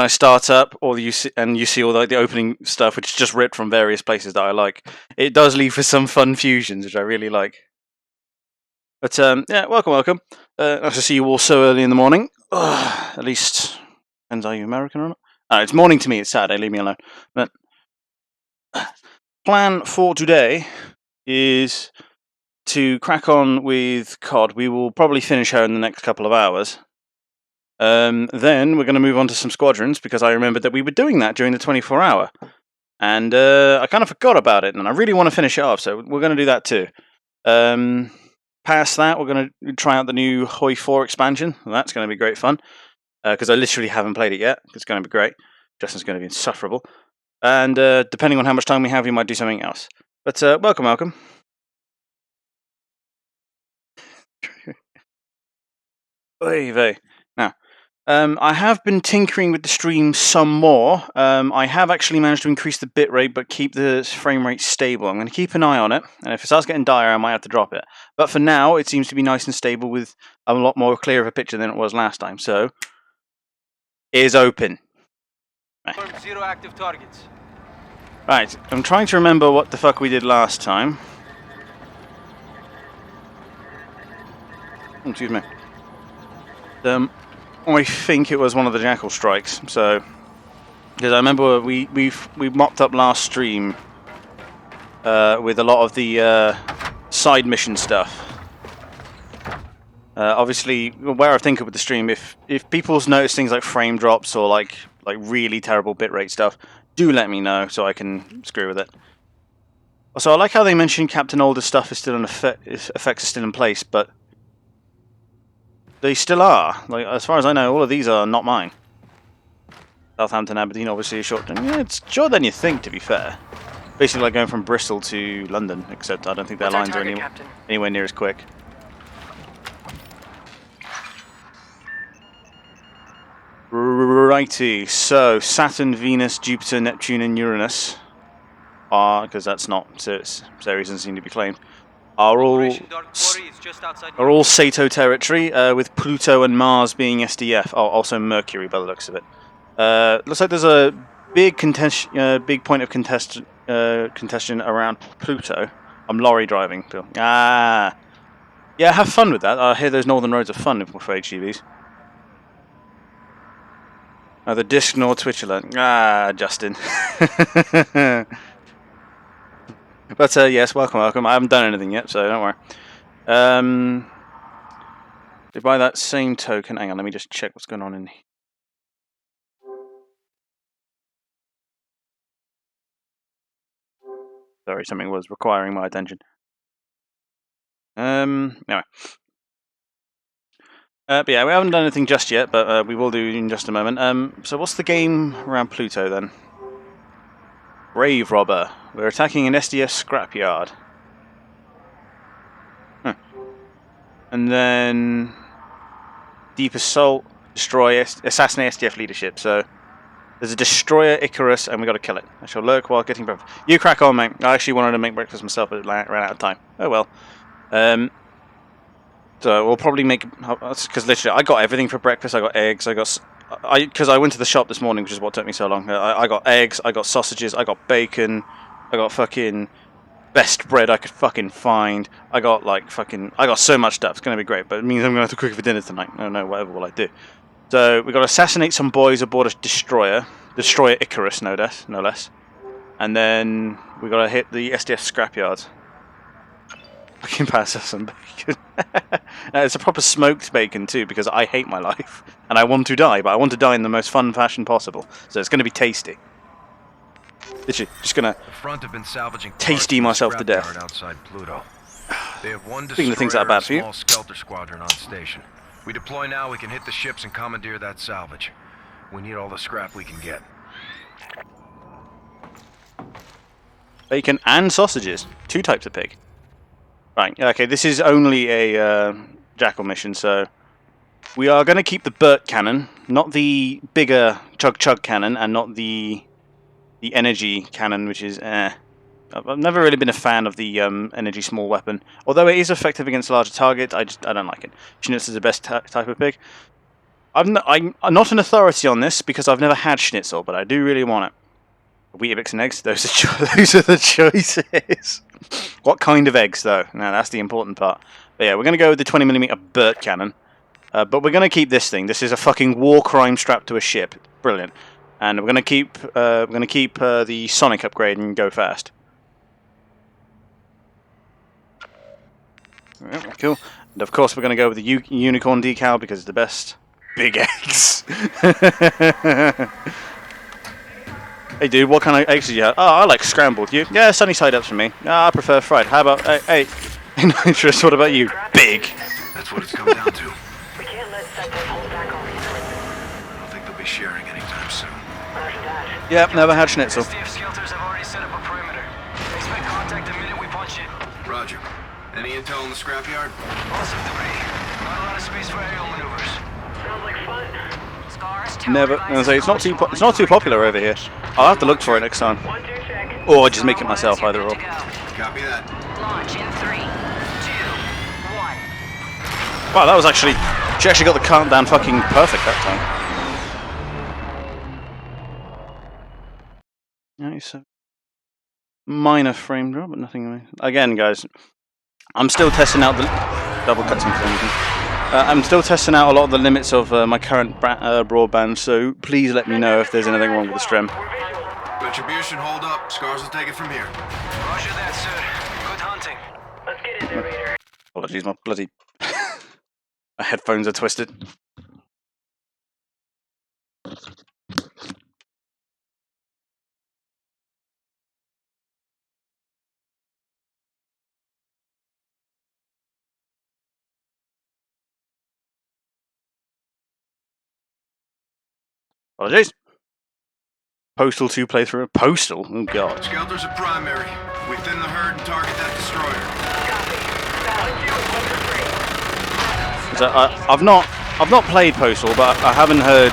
I start up, or you see all the opening stuff, which is just ripped from various places that I like. It does leave for some fun fusions, which I really like. But yeah, welcome. Nice to see you all so early in the morning. At least, depends, are you American or not? It's morning to me. It's Saturday. Leave me alone. But plan for today is to crack on with COD. We will probably finish her in the next couple of hours. Then we're going to move on to some squadrons, because I remembered that we were doing that during the 24-hour. And I kind of forgot about it, and I really want to finish it off, so we're going to do that too. Past that, we're going to try out the new Hoi 4 expansion. That's going to be great fun, because I literally haven't played it yet. It's going to be great. Justin's going to be insufferable. And depending on how much time we have, we might do something else. But welcome. Oy vey. Now, I have been tinkering with the stream some more. I have actually managed to increase the bitrate, but keep the frame rate stable. I'm going to keep an eye on it, and if it starts getting dire, I might have to drop it. But for now, it seems to be nice and stable, with a lot more clear of a picture than it was last time. So, it is open. Right. 0 active targets. Right, I'm trying to remember what the fuck we did last time. Excuse me. I think it was one of the Jackal strikes. So, because I remember we mopped up last stream with a lot of the side mission stuff. Obviously, where I think with the stream, if people's notice things like frame drops or like really terrible bitrate stuff, do let me know so I can screw with it. Also, I like how they mentioned Captain Older's stuff is still in effect. Effects are still in place, but they still are. Like, as far as I know, all of these are not mine. Southampton, Aberdeen, obviously a short term. Yeah, it's shorter than you think, to be fair. Basically like going from Bristol to London, except I don't think their lines are anywhere near as quick. Righty, so Saturn, Venus, Jupiter, Neptune and Uranus are, because that's not Ceres doesn't seem to be claimed, are all Sato territory, with Pluto and Mars being SDF. Oh, also Mercury by the looks of it. Looks like there's a big point of contention around Pluto. I'm lorry driving, Bill. Yeah, have fun with that. I hear those northern roads are fun for HGVs. Neither Disc nor Twitch alert. Justin. But yes, welcome. I haven't done anything yet, so don't worry. By that same token, hang on, let me just check what's going on in here. Sorry, something was requiring my attention. Anyway. But yeah, we haven't done anything just yet, but we will do in just a moment. So what's the game around Pluto then? Grave Robber. We're attacking an SDF scrapyard. Huh. And then Deep Assault, destroy, assassinate SDF leadership. So there's a destroyer Icarus, and we got to kill it. I shall lurk while getting breakfast. You crack on, mate. I actually wanted to make breakfast myself, but ran out of time. Oh well. So we'll probably make, because literally I got everything for breakfast. I got eggs. Because I went to the shop this morning, which is what took me so long. I got eggs. I got sausages. I got bacon. I got fucking best bread I could fucking find. I got I got so much stuff. It's gonna be great, but it means I'm gonna have to cook for dinner tonight. I don't know, whatever will I do. So we got to assassinate some boys aboard a destroyer Icarus, no less. And then we got to hit the SDF scrapyards. Fucking pass us some bacon. It's a proper smoked bacon too, because I hate my life and I want to die, but I want to die in the most fun fashion possible. So it's going to be tasty. Literally, just gonna tasty myself to death. Outside Pluto. They have one Speaking of things that are bad for you. Small Skelter squadron on station. We deploy now. We can hit the ships and commandeer that salvage. We need all the scrap we can get. Bacon and sausages. 2 types of pig. Right, okay, this is only a Jackal mission, so we are going to keep the Burt cannon, not the bigger Chug cannon, and not the energy cannon, which is I've never really been a fan of the energy small weapon, although it is effective against larger targets. I don't like it. Schnitz is the best type of pig. I'm not an authority on this because I've never had schnitzel, but I do really want it. Weetabix and eggs, those are the choices. What kind of eggs, though? Now, that's the important part. But yeah, we're going to go with the 20mm Burt cannon. But we're going to keep this thing. This is a fucking war crime strapped to a ship. Brilliant. And we're going to keep the Sonic upgrade and go fast. Right, cool. And of course, we're going to go with the unicorn decal because it's the best. Big eggs. Hey dude, what kind of eggs did you have? Oh, I like scrambled. You? Yeah, sunny side ups for me. I prefer fried. How about, hey, Nitrous, what about you? Big. That's what it's come down to. We can't let Sector hold back all these men. I don't think they'll be sharing anytime soon. Roger that. Yep, never had schnitzel. SDF skelters have already set up a perimeter. Expect contact the minute we punch it. Roger. Any intel in the scrapyard? Lots of debris. Not a lot of space for aerial maneuvers. Sounds like fun. Never. I say it's not too popular over here. I'll have to look for it next time, 1-2 check. or just make it myself. Either or. Copy that. Launch in 3, 2, 1. Wow, that was actually. She actually got the countdown fucking perfect that time. Nice. Minor frame drop, but nothing. Again, guys, I'm still testing out the double cutting for anything. I'm still testing out a lot of the limits of my current broadband, so please let me know if there's anything wrong with the stream. Retribution, hold up. Scars will take it from here. Roger that, sir. Good hunting. Let's get in there, Raider. Apologies, my bloody my headphones are twisted. Apologies. Postal 2 playthrough. Postal? Oh god. Skelters are primary. We thin the herd and target that destroyer. So, I've not played Postal, but I haven't heard.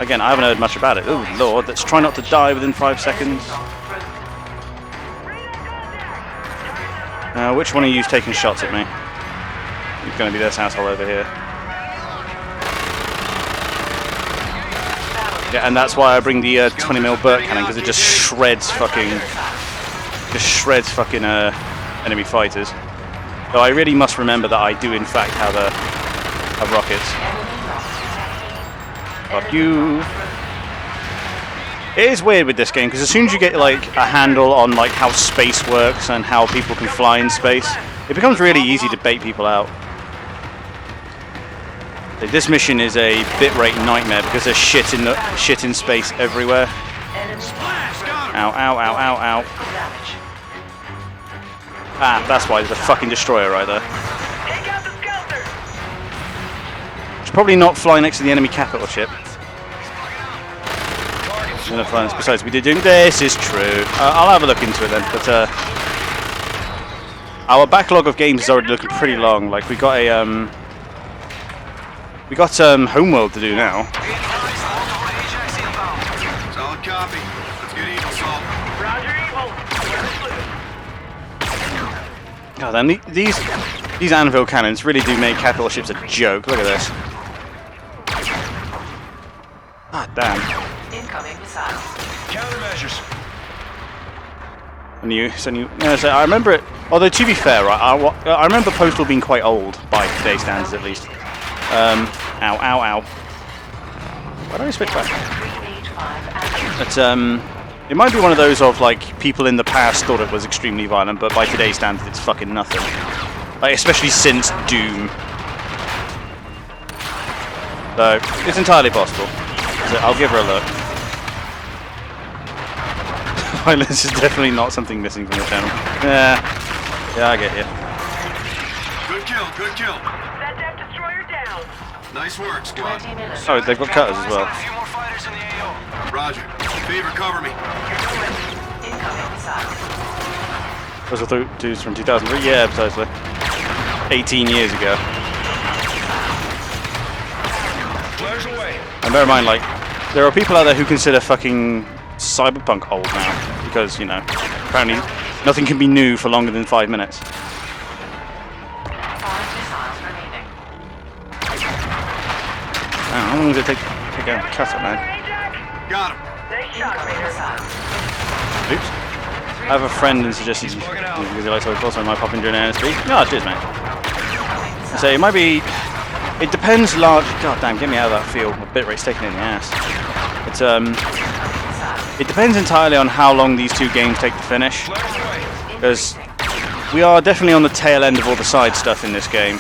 Again, I haven't heard much about it. Oh lord, let's try not to die within 5 seconds. Which one of you's taking shots at me? It's going to be this asshole over here. Yeah, and that's why I bring the 20mm Burt cannon, because it just shreds fucking enemy fighters. Though I really must remember that I do in fact have rockets. Fuck you. It is weird with this game, because as soon as you get like a handle on like how space works and how people can fly in space, it becomes really easy to bait people out. This mission is a bitrate nightmare because there's shit in space everywhere. Ow, ow, ow, ow, ow. Ah, that's why there's a fucking destroyer right there. Take out the Skelter! Should probably not fly next to the enemy capital ship. Besides, we did doing this is true. I'll have a look into it then. But our backlog of games is already looking pretty long. Like we got a Homeworld to do now. Solid copy. Let's get Evil Salt. Roger, Evil. God, then these anvil cannons really do make capital ships a joke. Look at this. Ah, damn. Incoming missiles. Countermeasures. So I remember it. Although to be fair, right, I remember Postal being quite old by today's standards, at least. Ow, ow, ow. Why don't I switch back? But it might be one of those of like people in the past thought it was extremely violent, but by today's standards, it's fucking nothing. Like especially since Doom. So it's entirely possible. So I'll give her a look. Violence is definitely not something missing from the channel. Yeah, I get you. Good kill, good kill. That Death Destroyer down. Nice work, squad. 20 minutes. Oh, they've got cutters as well. A few more fighters in the AO. Roger. Fever, cover me. Incoming missiles. Those are dudes from 2003? Yeah, precisely. 18 years ago. Flares away. And bear in mind, like, there are people out there who consider fucking Cyberpunk old now. Because, you know, apparently nothing can be new for longer than 5 minutes. 5 missiles remaining. How long does it take to take out a cutter, man? Got him. Nice shot, Incoming Raider. missile. Oops. I have a friend and suggested because he likes how so I might pop in during NSP. No, cheers, mate. Incoming missile. So it might be. It depends large. God damn, get me out of that field. My bitrate's taken in the ass. It's Incoming missile. It depends entirely on how long these two games take to finish. Because we are definitely on the tail end of all the side stuff in this game,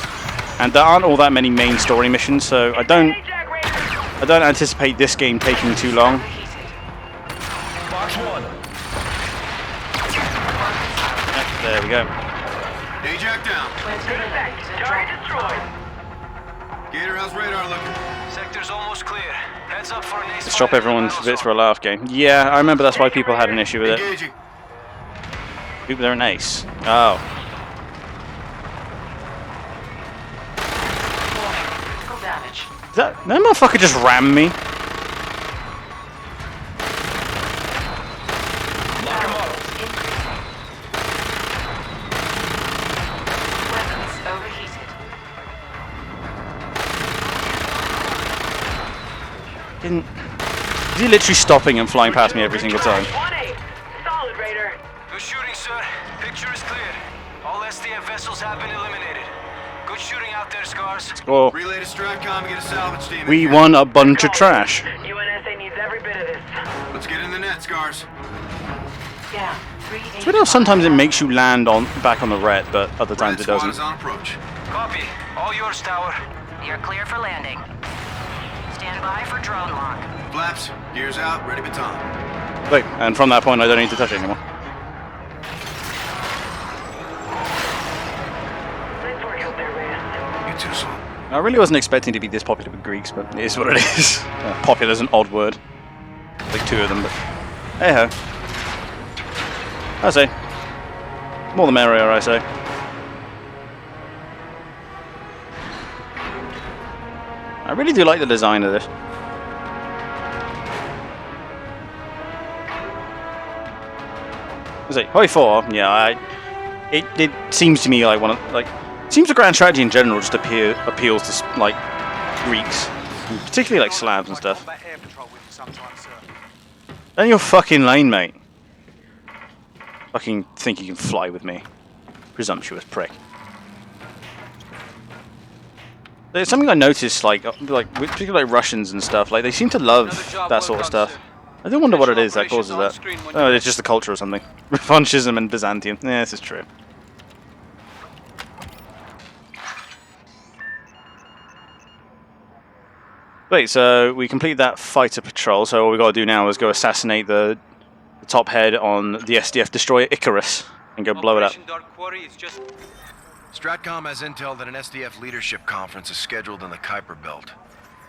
and there aren't all that many main story missions. So I don't anticipate this game taking too long. Box 1. There we go. Ajax down. Good effect. Target destroyed. Gator, how's radar looking? Sector's almost clear. Heads up for an ace. Let's drop everyone to bits for a laugh game. Yeah, I remember that's why people had an issue with it. Engaging. Oop, they're an ace. Oh. Critical damage. That motherfucker just rammed me. Lock him up. Weapons overheated. Is he literally stopping and flying past me every single time? 1-8. Solid, Raider. Good shooting, sir. Picture is cleared. All SDF vessels have been eliminated. Good shooting out there, Scars. Oh, Relay to Stratcom and get a salvage team. we won a bunch of trash. UNSA needs every bit of this. Let's get in the net, Scars. Down. It's weird how sometimes it makes you land on back on the red, but other times it Red squad doesn't. is on approach. Copy. All yours, Tower. You're clear for landing. Stand by for drone lock. Flaps, gears out, ready baton. Wait, and from that point I don't need to touch it anymore. Nice work out there, Raider. You too, Sol. I really wasn't expecting to be this popular with Greeks, but it is what it is. Popular is an odd word. Like two of them, but hey ho. I say. More the merrier, I say. I really do like the design of this. I say, Hoi 4, yeah, it seems to me like one of, like, seems the grand strategy in general just appeals to, like, Greeks. Particularly, like, Slavs and stuff. And your fucking lane, mate. Fucking think you can fly with me. Presumptuous prick. There's something I noticed, like particularly like Russians and stuff, like they seem to love that sort of stuff. I do wonder what it is that causes that. Oh, it's just the culture or something. Revanchism and Byzantium. Yeah, this is true. Wait, so we complete that fighter patrol, so all we gotta do now is go assassinate the top head on the SDF destroyer Icarus and go blow it up. Stratcom has intel that an SDF leadership conference is scheduled in the Kuiper Belt.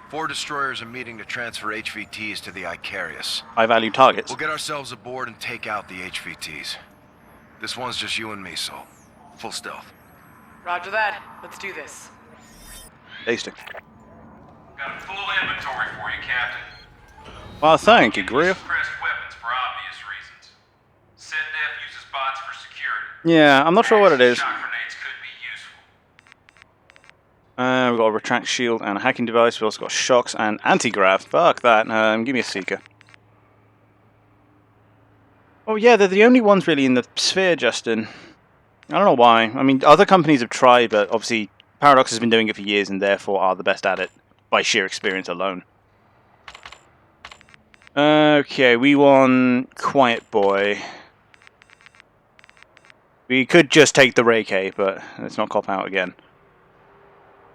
4 destroyers are meeting to transfer HVTs to the Icarius. I value targets. We'll get ourselves aboard and take out the HVTs. This one's just you and me, Sol. Full stealth. Roger that. Let's do this. Tasty. Got a full inventory for you, Captain. Well, thank you, Griff. Suppressed weapons for obvious reasons. SETDEF uses bots for security. Yeah, I'm not sure what it is. Shock grenades could be useful. We've got a retract shield and a hacking device. We've also got shocks and anti-grav. Fuck that. Give me a seeker. Oh yeah, they're the only ones really in the sphere, Justin. I don't know why. I mean, other companies have tried, but obviously Paradox has been doing it for years and therefore are the best at it by sheer experience alone. Okay, we won Quiet Boy. We could just take the Reiki, but let's not cop out again.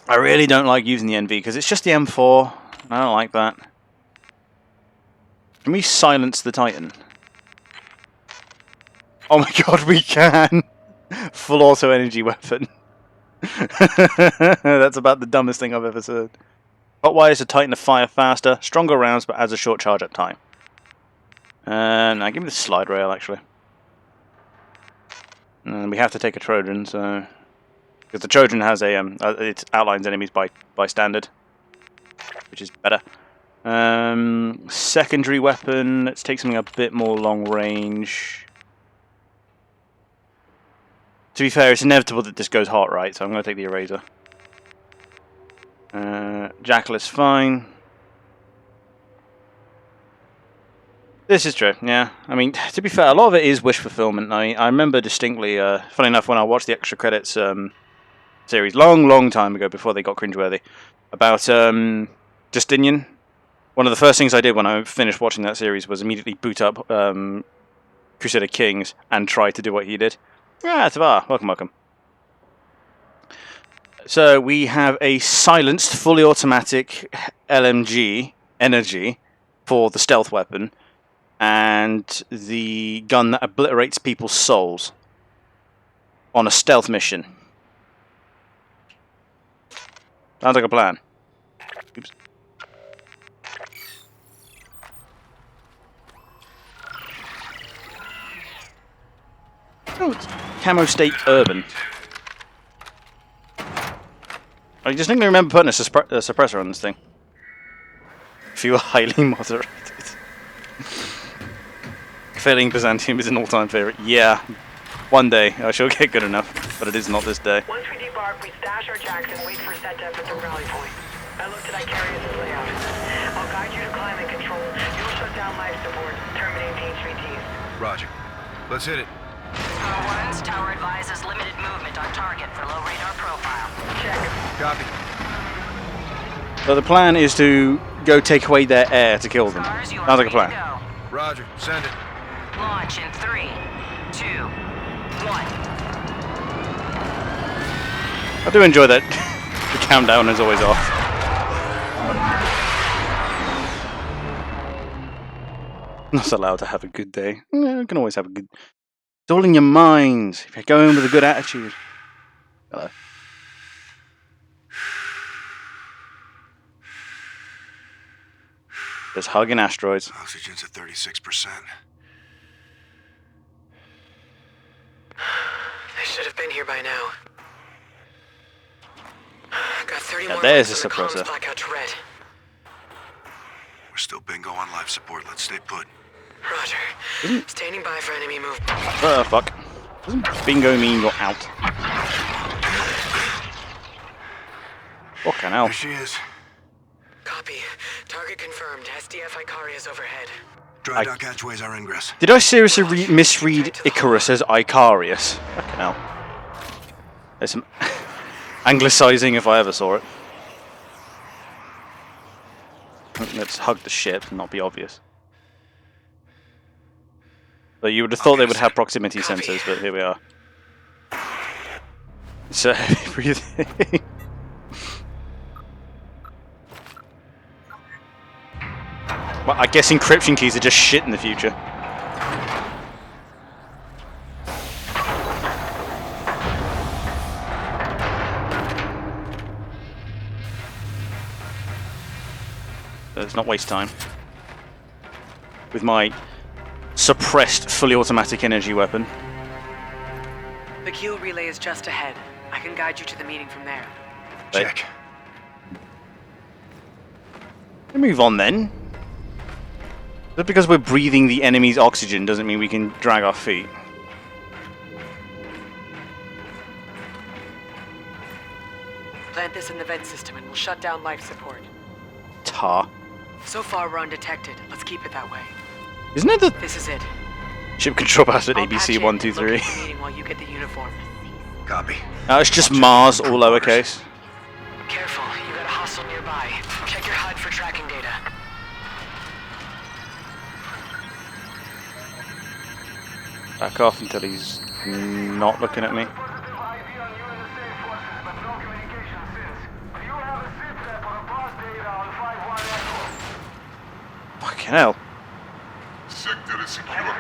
I really don't like using the NV because it's just the M4. I don't like that. Can we silence the Titan? Oh my god, we can! Full auto energy weapon. That's about the dumbest thing I've ever said. Hotwires the Titan to fire faster, stronger rounds, but adds a short charge up time. Now give me the slide rail actually. And we have to take a Trojan, so because the Trojan has a it outlines enemies by standard, which is better. Secondary weapon. Let's take something a bit more long range. To be fair, it's inevitable that this goes hot, right? So I'm going to take the Eraser. Jackal is fine. This is true, yeah. I mean, to be fair, a lot of it is wish fulfillment. I remember distinctly, funny enough, when I watched the extra credits series long time ago before they got cringeworthy, about Justinian. One of the first things I did when I finished watching that series was immediately boot up Crusader Kings and try to do what he did. Yeah, Tavar, welcome. So we have a silenced, fully automatic LMG energy for the stealth weapon, and the gun that obliterates people's souls on a stealth mission. Sounds like a plan. Oops. Oh, it's Camo State Urban. I distinctly remember putting a suppressor on this thing. If you were highly moderated. Failing Byzantium is an all-time favourite. Yeah, one day I shall get good enough, but it is not this day. Once we debark, we stash our jacks and wait for set def at the rally point. I looked at Icarius' layout. I'll guide you to climate control. You'll shut down life support, terminate the HVTs. Roger. Let's hit it. Tower 1's tower advises limited movement on target for low radar profile. Check. Copy. So the plan is to go take away their air to kill them. Stars, you are Sounds like a free to plan. go. Roger. Send it. Launch in 3, 2, 1. I do enjoy that the countdown is always off. Not allowed to have a good day. You can always have a good... It's all in your mind. If you're going with a good attitude. Hello. Just hugging asteroids. Oxygen's at 36%. They should have been here by now. Got 30 Yeah, more there's minutes a on the comms suppressor. blackout to red. We're still bingo on life support. Let's stay put. Roger. Standing by for enemy move. Fuck. Doesn't bingo mean you're out? Fucking hell. There she is. Copy. Target confirmed. SDF Icarius overhead. Dry dock hatchways our ingress. Did I seriously misread Icarus as Icarius? Fucking hell. There's some anglicizing if I ever saw it. Let's hug the ship and not be obvious. But you would have thought they would have proximity Copy. sensors, but here we are. So heavy breathing. Well, I guess encryption keys are just shit in the future. Let's not waste time. With my suppressed, fully automatic energy weapon. The keel relay is just ahead. I can guide you to the meeting from there. Right. Check. Move on then. Just because we're breathing the enemy's oxygen doesn't mean we can drag our feet. Plant this in the vent system and we'll shut down life support. Tar. So far we're undetected. Let's keep it that way. Isn't it the This is it. ship control pass at I'll patch ABC in 1, and 2, locate 3? the meeting while you get the uniform. Copy. It's just Mars, all lowercase. Careful, you got a hostile nearby. Check your HUD for tracking data. Back off until he's not looking at me. Fucking hell. Sector is secure.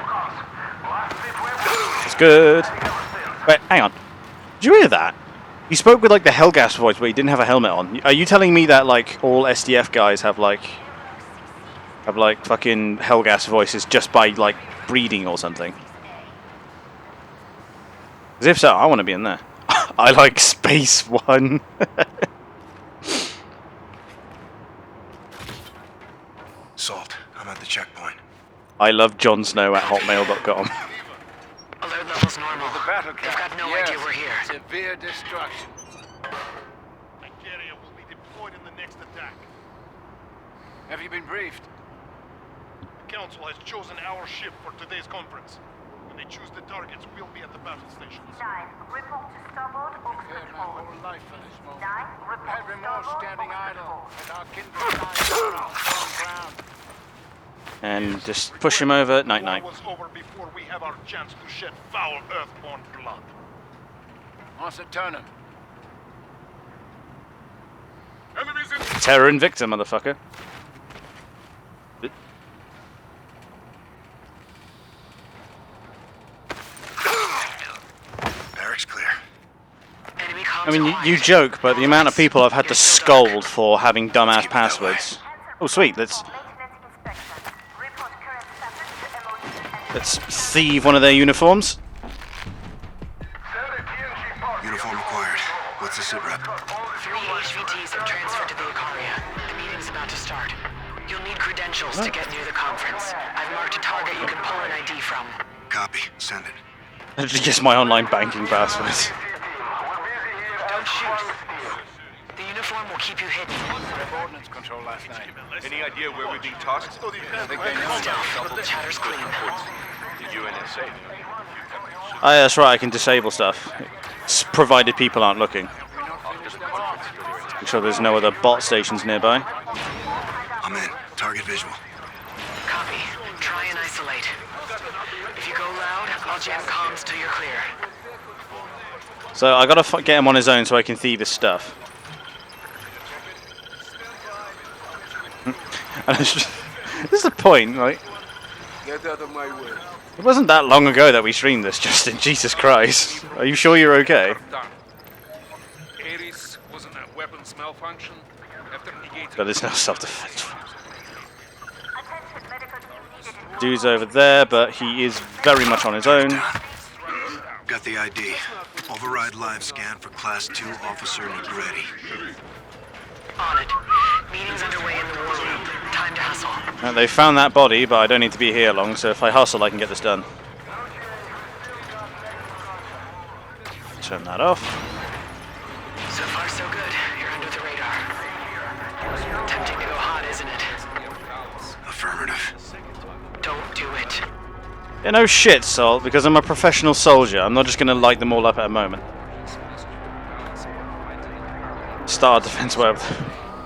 It's good. Wait, hang on. Did you hear that? He spoke with like the Hellgas voice, but he didn't have a helmet on. Are you telling me that like all SDF guys have like fucking Hellgas voices just by like breeding or something? Because if so, I want to be in there. I like Space One. Salt. I'm at the checkpoint. I love Jon Snow at hotmail.com. Alert levels normal. The battle They've got no idea we're here. Severe destruction. Icaria will be deployed in the next attack. Have you been briefed? Council has chosen our ship for today's conference. When they choose the targets, we'll be at the battle stations. 9, report to starboard, Ox Control. 9, report Every to more starboard, standing Ox idle, Control. and our kindred lines are on firm ground. And just push him over. Night night. War was over before we have our chance to shed foul earthborn blood. Master Turner, Enemies in Terror Invicta, motherfucker. Barracks clear. Enemy I comms mean, you acquired. joke, but the amount of people I've had to scold for having dumbass passwords. Oh, sweet. Maintenance inspection. Report current status to MOD and Let's thieve one of their uniforms. Uniform acquired. What's the sit rep? 3 HVTs have transferred to the Icaria. The meeting's about to start. You'll need credentials to get near the conference. I've marked a target you can pull an ID from. Copy. Send it. I just guess my online banking passwords. Don't shoot. The uniform will keep you hidden. ordnance control last night. Any idea where we're being tossed? I think they know Stealth. Chatter's clean. The UNSA. Oh, yeah, that's right. I can disable stuff, provided people aren't looking. Make sure there's no other bot stations nearby. I'm in. Target visual. Copy. Try and isolate. If you go loud, I'll jam comms till you're clear. So I gotta get him on his own so I can thieve his stuff. And it's just, this is the point, right? Get out of my way. It wasn't that long ago that we streamed this, Justin. Jesus Christ. Are you sure you're okay? Ares wasn't a weapons malfunction. After negating But it's now self-defense. attention medical team needed in Dude's over there, but he is very much on his own. Got the ID. Override live scan for Class 2 officer ready. On it. Meeting's underway in the war room. Time to hustle. They found that body, but I don't need to be here long, so if I hustle, I can get this done. Turn that off. So far, so good. You're under the radar. Tempting to go hot, isn't it? Affirmative. Don't do it. Yeah, no shit, Salt, because I'm a professional soldier. I'm not just gonna light them all up at a moment. Star defense web.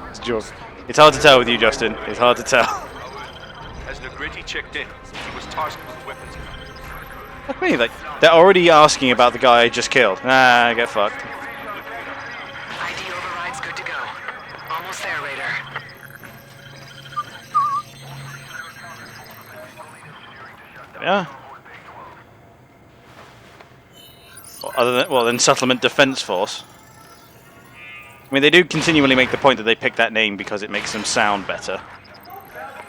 It's a joke. It's hard to tell with you, Justin. It's hard to tell. as Negrete checked in, he was tasked with weapons. Fuck me, like, they're already asking about the guy I just killed. Nah, get fucked. ID override's good to go. Almost there, Raider. Yeah. Well, then Settlement Defense Force. I mean, they do continually make the point that they pick that name because it makes them sound better.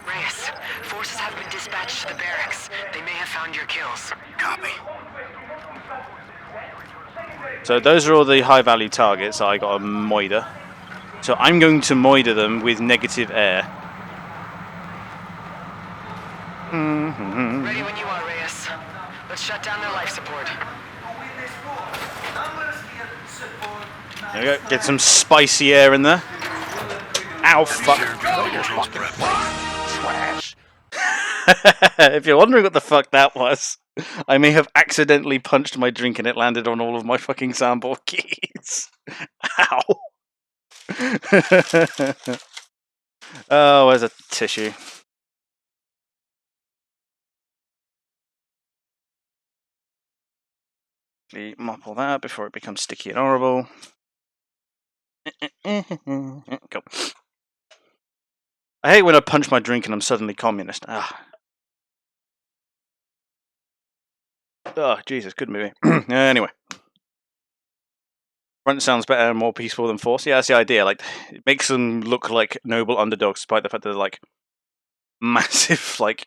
Reyes, forces have been dispatched to the barracks. They may have found your kills. Copy. So those are all the high-value targets that I got to moider. So I'm going to moider them with negative air. Ready when you are, Reyes. Let's shut down their life support. There we go. Get some spicy air in there. Ow, fuck. Controls prep. Trash. If you're wondering what the fuck that was, I may have accidentally punched my drink and it landed on all of my fucking soundboard keys. Ow. Oh, where's a tissue? Mop all that before it becomes sticky and horrible. Cool. I hate when I punch my drink and I'm suddenly communist. Oh, Jesus, good movie. Anyway. Front sounds better and more peaceful than Force. Yeah, that's the idea. Like, it makes them look like noble underdogs, despite the fact that they're like massive, like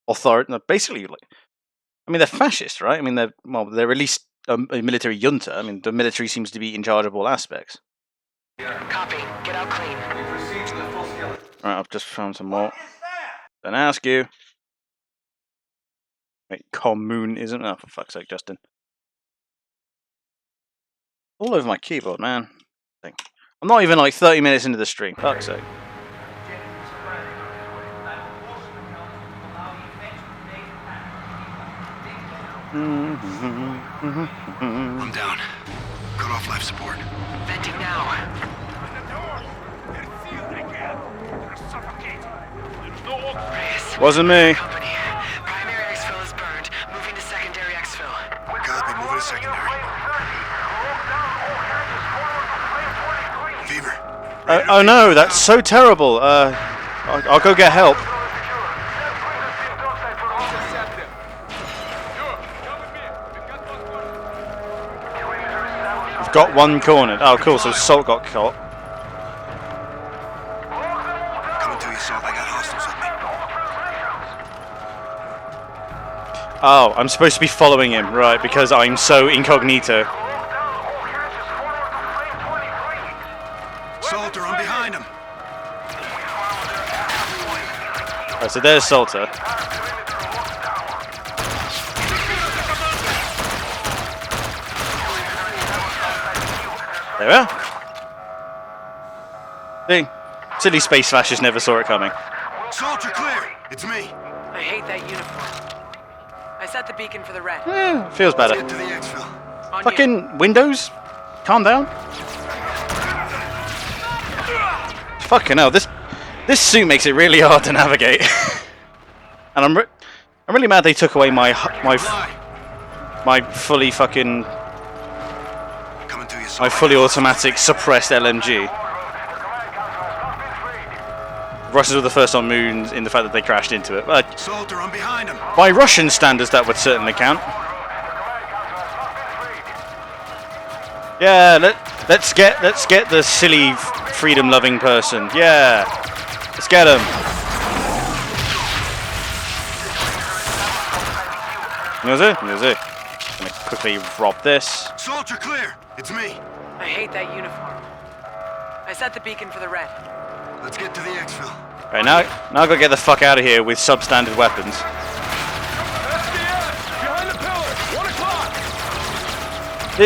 authority. Basically, like, I mean, they're fascist, right? I mean, they're at least a military junta. I mean, the military seems to be in charge of all aspects. Copy. Get out clean. Right, I've just found some more. Don't ask you. Wait, commune isn't? Oh, for fuck's sake, Justin. All over my keyboard, man. I'm not even like 30 minutes into the stream. Fuck's sake. I'm down. Cut off life support. Venting now. Reyes. Wasn't me. Company. Primary exfil is burned. Moving to secondary exfil. Copy, moving to secondary. Fever. Oh no, that's so terrible. I'll go get help. We've got one cornered. Oh, cool. So Salt got caught. Coming to you, Salt. I got hostiles with me. Oh, I'm supposed to be following him, right? Because I'm so incognito. Salter, I'm behind him. Oh, so there's Salter. There we are. See? Silly space flashes never saw it coming. Salter, clear. It's me. I hate that uniform. I set the beacon for the red. Feels better. Get to the exfil. On you. Fucking Windows? Calm down. Fucking hell, this suit makes it really hard to navigate. And I'm really mad they took away my fully fucking Coming to you, Salt. my fully automatic suppressed LMG. Russians were the first on moon in the fact that they crashed into it. But Salter, I'm behind him. by Russian standards, that would certainly count. Yeah, let's get the silly freedom-loving person. Yeah, let's get him. Gonna quickly rob this. Salter, clear. It's me. I hate that uniform. I set the beacon for the red. Let's get to the exfil. Right now I gotta get the fuck out of here with substandard weapons. Behind the pillar! 1 o'clock!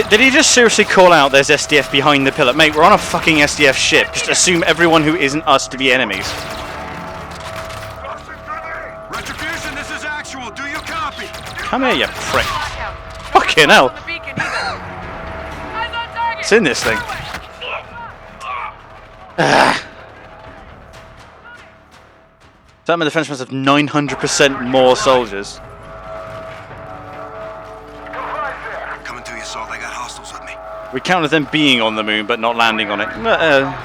Did he just seriously call out there's SDF behind the pillar? Mate, we're on a fucking SDF ship. Just assume everyone who isn't us to be enemies. Retribution, this is actual. Do you copy? Come here, you prick. Fucking hell. On the beacon either. Eyes on target. It's in this thing. Some defense must have 900% more soldiers. Coming to you, Salt. I got hostiles with me. We counted them being on the moon but not landing on it.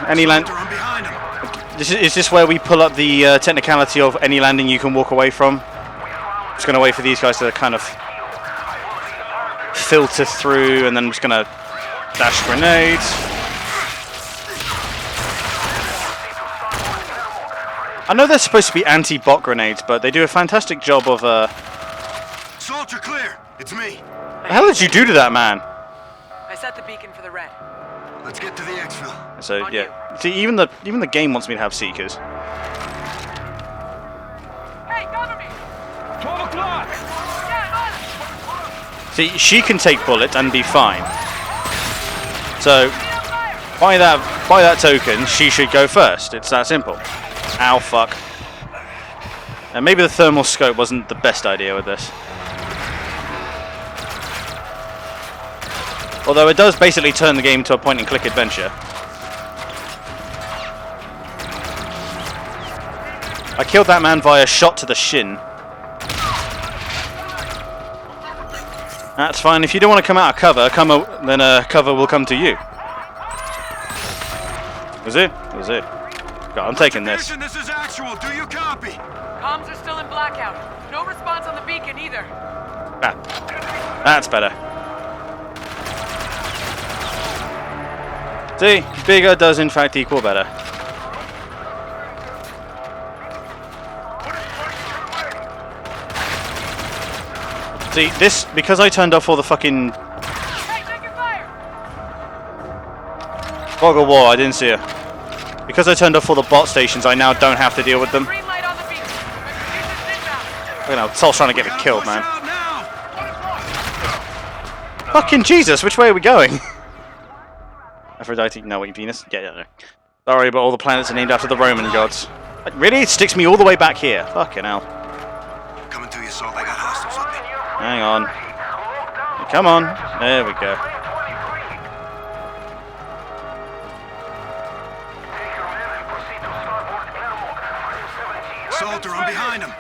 Any land. Salter, I'm behind him. Is this where we pull up the technicality of any landing you can walk away from? Just gonna wait for these guys to kind of filter through, and then I'm just gonna dash grenades. I know they're supposed to be anti-bot grenades, but they do a fantastic job of. Salter, clear. It's me. The hell did you do to that man? I set the beacon for the red. Let's get to the exfil. So On yeah, see, even the game wants me to have seekers. Hey, cover me! 12 o'clock! See, she can take bullets and be fine. So by that token, she should go first. It's that simple. Ow, fuck. And maybe the thermal scope wasn't the best idea with this. Although it does basically turn the game to a point-and-click adventure. I killed that man via shot to the shin. That's fine. If you don't want to come out of cover, then cover will come to you. Was it? Was it? God, I'm taking this. This is actual. Do you copy? Comms are still in blackout. No response on the beacon either. Ah, that's better. See, bigger does in fact equal better. See, this, because I turned off all the fucking Hey, take your fire! fog of war, I didn't see her. Because I turned off all the bot stations, I now don't have to deal with them. Green light on the beacon. Execution's inbound. Look at now, Sol's trying to get me killed, man. Out now. Fucking Jesus, which way are we going? Aphrodite, no, wait, Venus? Yeah, no. Sorry, but all the planets are named after the Roman gods. Like, really? It sticks me all the way back here. Fucking hell. Coming to you, Salt. I got hostiles with me. Hang on. Come on. There we go. Salter, I'm behind him.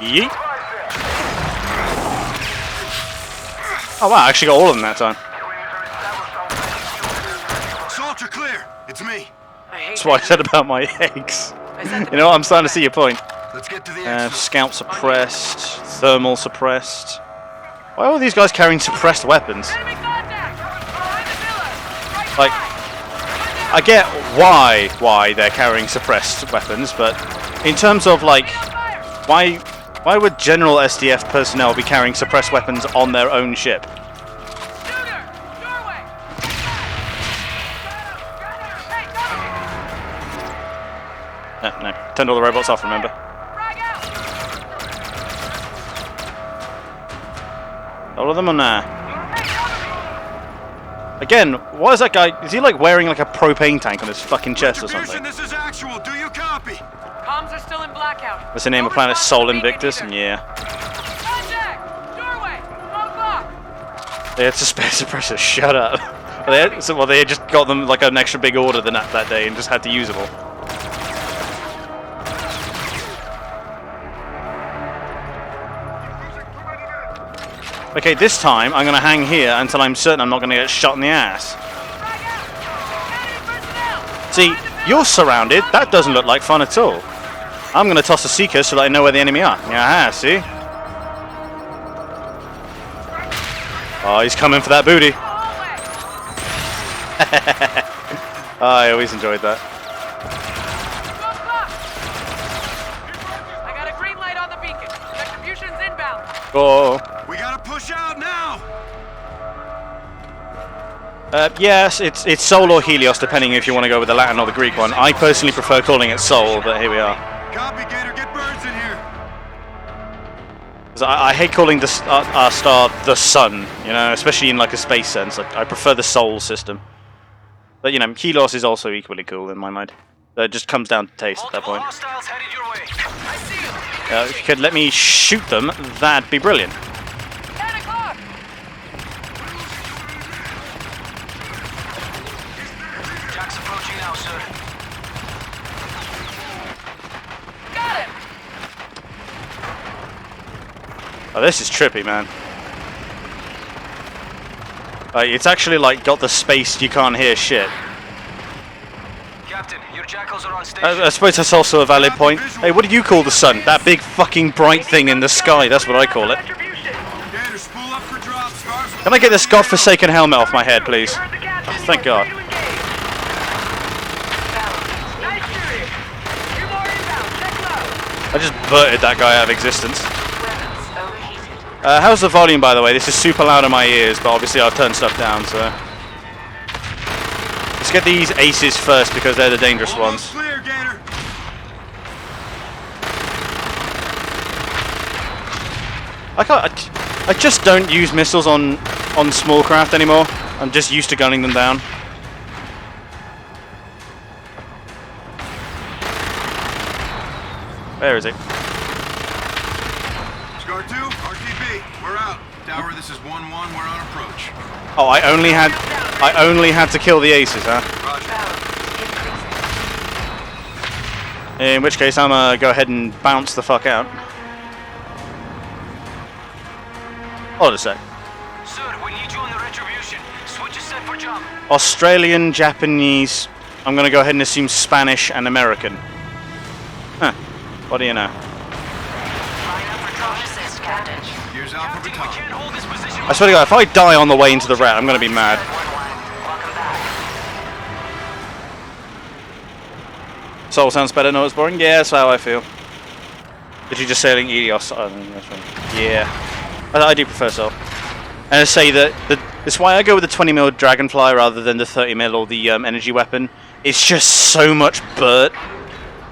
Yeet. Oh wow, I actually got all of them that time. Salter, clear. It's me. I hate That's what I said about my eggs. I said You know what? I'm starting to see your point. Let's get to the exit. Scout suppressed, thermal suppressed. Why are all these guys carrying suppressed weapons? Enemy contact! Behind the villa! Right Like, side! I get why they're carrying suppressed weapons, but in terms of like, why would general SDF personnel be carrying suppressed weapons on their own ship? Shooter! Doorway! Hey, No, turned all the robots off, remember? frag out! All of them on there. Again, why is that guy, is he like wearing like a propane tank on his fucking chest or something? This is actual. Do you copy? Comms are still in blackout. What's the name of planet? Sol Invictus? Yeah. Contact! Doorway! Smoke block! They had to spare suppressors, shut up. They had just got them like an extra big order that day and just had to use them all. Okay, this time I'm going to hang here until I'm certain I'm not going to get shot in the ass. See, you're surrounded. That doesn't look like fun at all. I'm going to toss a seeker so that I know where the enemy are. Yeah, see? Oh, he's coming for that booty. Oh, I always enjoyed that. I got a green light on the beacon. Retribution's inbound. Oh. We gotta push out now. Yes, it's Sol or Helios, depending if you want to go with the Latin or the Greek one. I personally prefer calling it Sol, but here we are. Copy, Gator. Get Burns in here. 'Cause I hate calling our star the sun, you know, especially in like a space sense. I prefer the Sol system. But you know, Helios is also equally cool in my mind. It just comes down to taste at that point. Hostiles headed your way. I see you. If you could let me shoot them, that'd be brilliant. 10 o'clock! Jack's approaching now, sir. Got it! Oh, this is trippy, man. It's actually like got the space you can't hear shit. Captain, your jackals are on station. I suppose that's also a valid point. Hey, what do you call the sun? That big fucking bright thing in the sky, that's what I call it. Gator, spool up for drop. Scars. Can I get this godforsaken helmet off my head, please? Oh, thank God. Nice shooting. Two more inbound. Check low. I just burted that guy out of existence. How's the volume, by the way? This is super loud in my ears, but obviously I've turned stuff down, so... Let's get these aces first, because they're the dangerous ones. Clear, Gator. I just don't use missiles on small craft anymore. I'm just used to gunning them down. Where is it? Scar 2, RTB, we're out. Tower, this is 1-1, we're on approach. Oh, I only had to kill the aces, huh? Roger. In which case, I'm gonna go ahead and bounce the fuck out. Hold a sec. Sir, we need you on the retribution. Switch is set for jump. Australian, Japanese. I'm gonna go ahead and assume Spanish and American. Huh. What do you know? Here's Alpha Captain, we Baton. can't hold this position. I swear to God, if I die on the way into the rat, I'm gonna be mad. Soul sounds better, no it's boring? Yeah, that's how I feel. Did you just say Helios? Oh, no, that's right. Yeah. I do prefer Soul. And I say that that's why I go with the 20mm Dragonfly rather than the 30mm or the energy weapon. It's just so much Burt.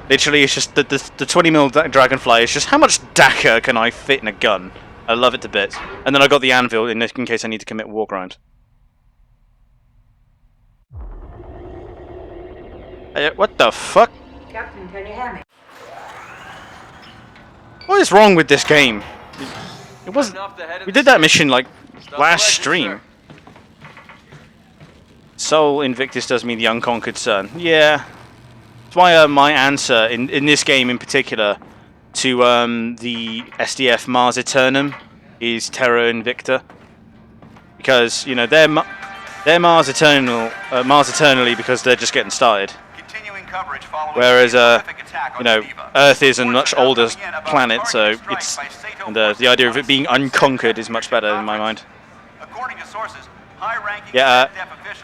Literally, it's just the 20mm Dragonfly is just how much Dakar can I fit in a gun? I love it to bits. And then I got the Anvil in case I need to commit war crimes. What the fuck? Captain, can you hear me? What is wrong with this game? It wasn't. We did that mission like last stream. Sol Invictus does me the unconquered sun. Yeah. That's why my answer in this game in particular to the SDF Mars Eternum is Terra Invicta. Because, you know, they're Mars Eternally because they're just getting started. Whereas, you know, Earth is a much older planet, so it's the idea of it being unconquered is much better in my mind. Yeah,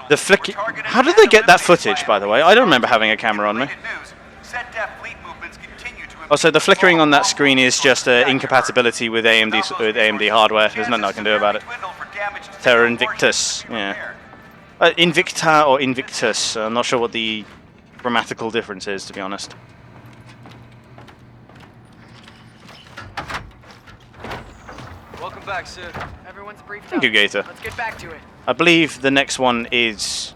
the flick. How did they get that footage, by the way? I don't remember having a camera on me. Also, the flickering on that screen is just incompatibility with AMD hardware. There's nothing I can do about it. Terra Invictus, yeah. Invicta or Invictus. I'm not sure what the grammatical difference is, to be honest. Welcome back, sir. Everyone's briefed Thank you, Gator. Let's get back to it. I believe the next one is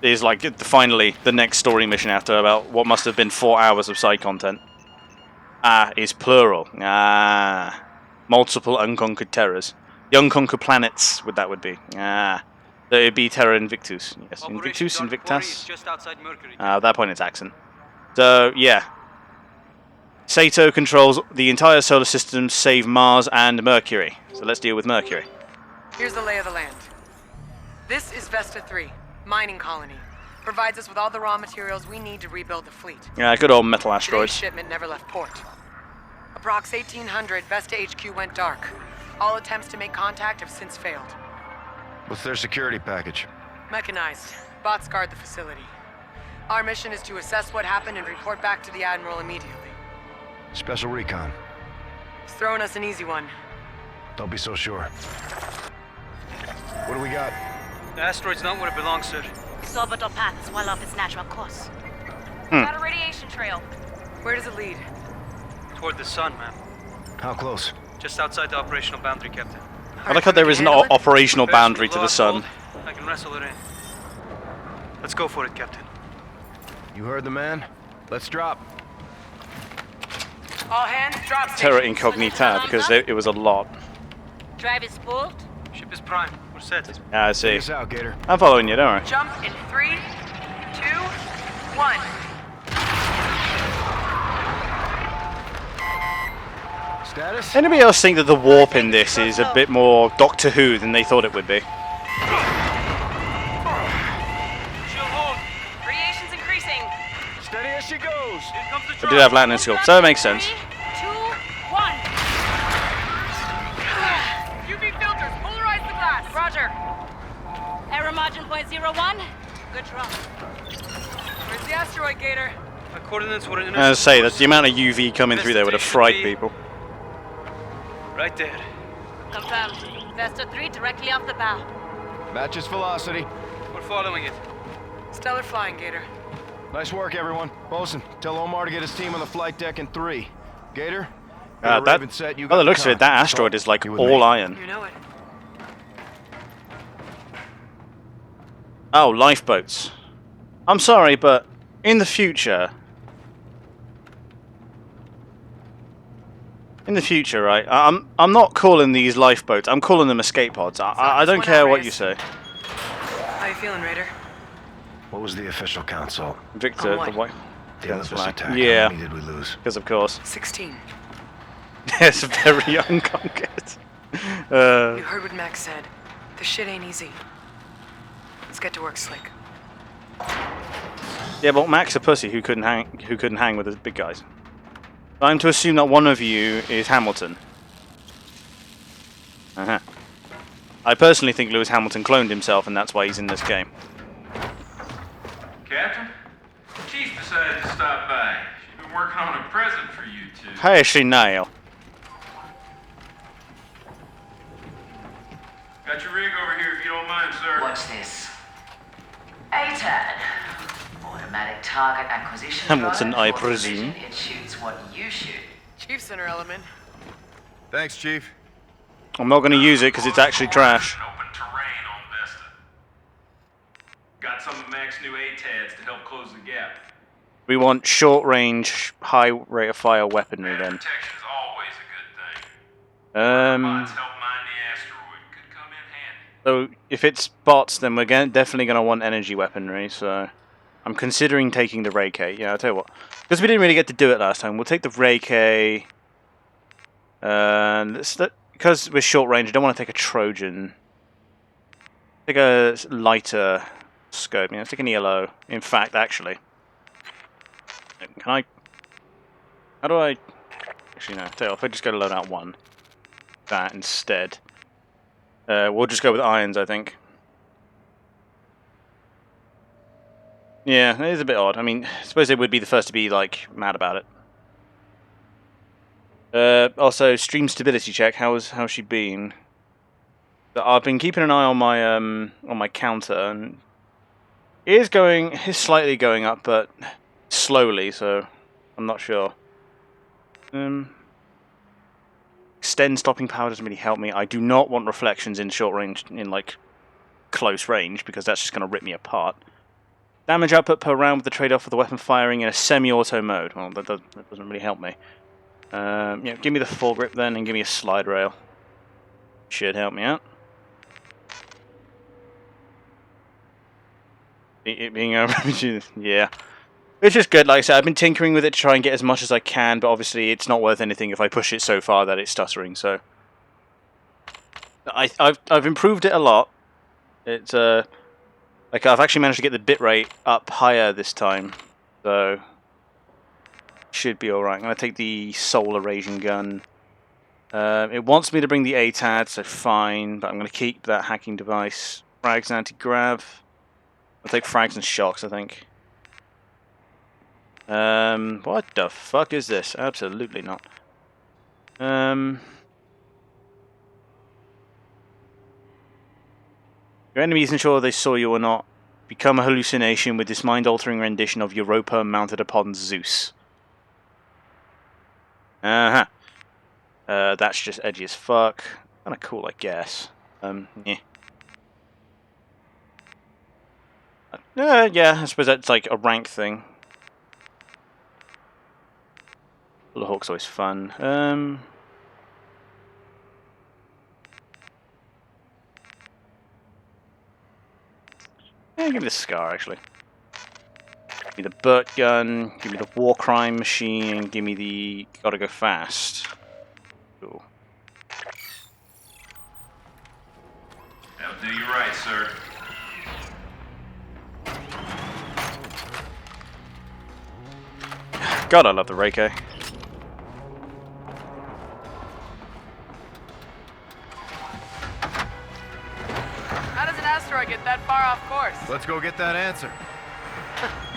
like finally the next story mission after about what must have been 4 hours of side content. Is plural. Multiple unconquered terrors. The unconquered planets, would be. That would be Terra Invictus. Yes, Invictus, Invictus. Just outside Mercury. At that point, it's accent. So yeah, Sato controls the entire solar system, save Mars and Mercury. So let's deal with Mercury. Here's the lay of the land. This is Vesta 3, mining colony. Provides us with all the raw materials we need to rebuild the fleet. Yeah, good old metal Today's asteroids. shipment never left port. Approx 1800, Vesta HQ went dark. All attempts to make contact have since failed. What's their security package? Mechanized. Bots guard the facility. Our mission is to assess what happened and report back to the Admiral immediately. Special recon. He's throwing us an easy one. Don't be so sure. What do we got? The asteroid's not where it belongs, sir. Orbital path is well off its natural course. Got a radiation trail. Where does it lead? Toward the sun, ma'am. How close? Just outside the operational boundary, Captain. I like how there is an operational boundary to the sun. I can wrestle it in. Let's go for it, Captain. You heard the man? Let's drop. All hands, drop Terra station. Incognita, because it was a lot. Drive is spooled. Ship is prime. We're set. Yeah, I see. Take us out, Gator. I'm following you, don't worry. Jump in 3, 2, 1. Status? Anybody else think that the warp in this is a bit more Doctor Who than they thought it would be? Shield hold. Radiation's increasing. Steady as she goes. Here comes the I drop. did have Latin sculpt, so that makes sense. 3, 2, 1. UV filters, polarize the glass. Roger. Error margin 0.01. Good drop. Where's the asteroid, Gator? My coordinates were in. As I say, that the amount of UV coming through there would have fried people. Right there. Confirmed. Vesta 3 directly off the bow. Matches velocity. We're following it. Stellar flying, Gator. Nice work, everyone. Bosun, tell Omar to get his team on the flight deck in 3. Gator? By the looks of it, that asteroid is like all iron. You know it. Oh, lifeboats. I'm sorry, but in the future, right? I'm not calling these lifeboats. I'm calling them escape pods. I don't care what you say. How you feeling, Raider? What was the official count, Salt? Victor, On the what? white. The Olympus attack. Yeah. How many did we lose? Because of course, 16. it's very unconquered. You heard what Max said. This shit ain't easy. Let's get to work, Slick. Yeah, but Mac's a pussy who couldn't hang with the big guys. I'm to assume that one of you is Hamilton. I personally think Lewis Hamilton cloned himself, and that's why he's in this game. Captain? Chief decided to stop by. She's been working on a present for you two. Hey, Sinead. Got your rig over here if you don't mind, sir. What's this? ATAD. Automatic target acquisition. Hamilton, drone I for presume. precision. It shoots what you shoot. Chief Center element. Thanks, Chief. I'm not going to use it because it's actually trash. Open terrain on Vesta. Got some of Mac's new ATADs to help close the gap. We want short-range, high rate of fire weapanry Matter then. protection is always a good thing. Robots help mine the asteroid. Could come in handy. So if it's bots, then we're definitely going to want energy weaponry. So I'm considering taking the Ray K. Yeah, I'll tell you what. Because we didn't really get to do it last time, we'll take the Ray K. Because we're short range, I don't want to take a Trojan. Take a lighter scope. Yeah, let's take an ELO. In fact, actually, can I? How do I? Actually, no. Tell you what, if I just go to load out one, that instead. We'll just go with irons, I think. Yeah, it is a bit odd. I mean, I suppose they would be the first to be like mad about it. Also, stream stability check. How's she been? I've been keeping an eye on my counter, and it is slightly going up, but slowly. So I'm not sure. Extend stopping power doesn't really help me. I do not want reflections in short range, in like close range, because that's just going to rip me apart. Damage output per round with the trade-off of the weapon firing in a semi-auto mode. Well, that doesn't really help me. Yeah, give me the foregrip then, and give me a slide rail. Should help me out. It being over, yeah. It's just good, like I said, I've been tinkering with it to try and get as much as I can, but obviously it's not worth anything if I push it so far that it's stuttering, so... I've improved it a lot. It's, like, I've actually managed to get the bitrate up higher this time, so... Should be alright. I'm going to take the Solar Raging Gun. It wants me to bring the ATAD, so fine, but I'm going to keep that hacking device. Frags and anti-grav. I'll take frags and shocks, I think. What the fuck is this? Absolutely not. Your enemies, ensure they saw you or not, become a hallucination with this mind-altering rendition of Europa mounted upon Zeus. Uh-huh. That's just edgy as fuck. Kinda cool, I guess. Yeah. Yeah, I suppose that's like a rank thing. The Hawk's always fun. Yeah, give me the Scar, actually. Give me the Burt Gun, give me the War Crime Machine, give me the Gotta Go Fast. Cool. That'll do you right, sir. God, I love the Ray K. How does an asteroid get that far off course? Let's go get that answer.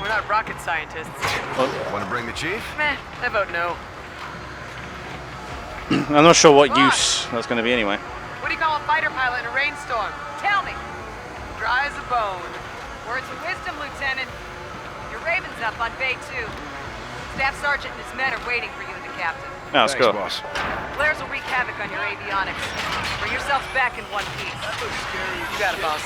We're not rocket scientists. Want to bring the chief? Meh, I vote no. I'm not sure what use that's going to be anyway. What do you call a fighter pilot in a rainstorm? Tell me. Dry as a bone. Words of wisdom, Lieutenant. Your Raven's up on Bay 2. Staff Sergeant and his men are waiting for you and the captain. Now let's go. Boss. Blair's will wreak havoc on your avionics. Bring yourselves back in one piece. You got it, boss.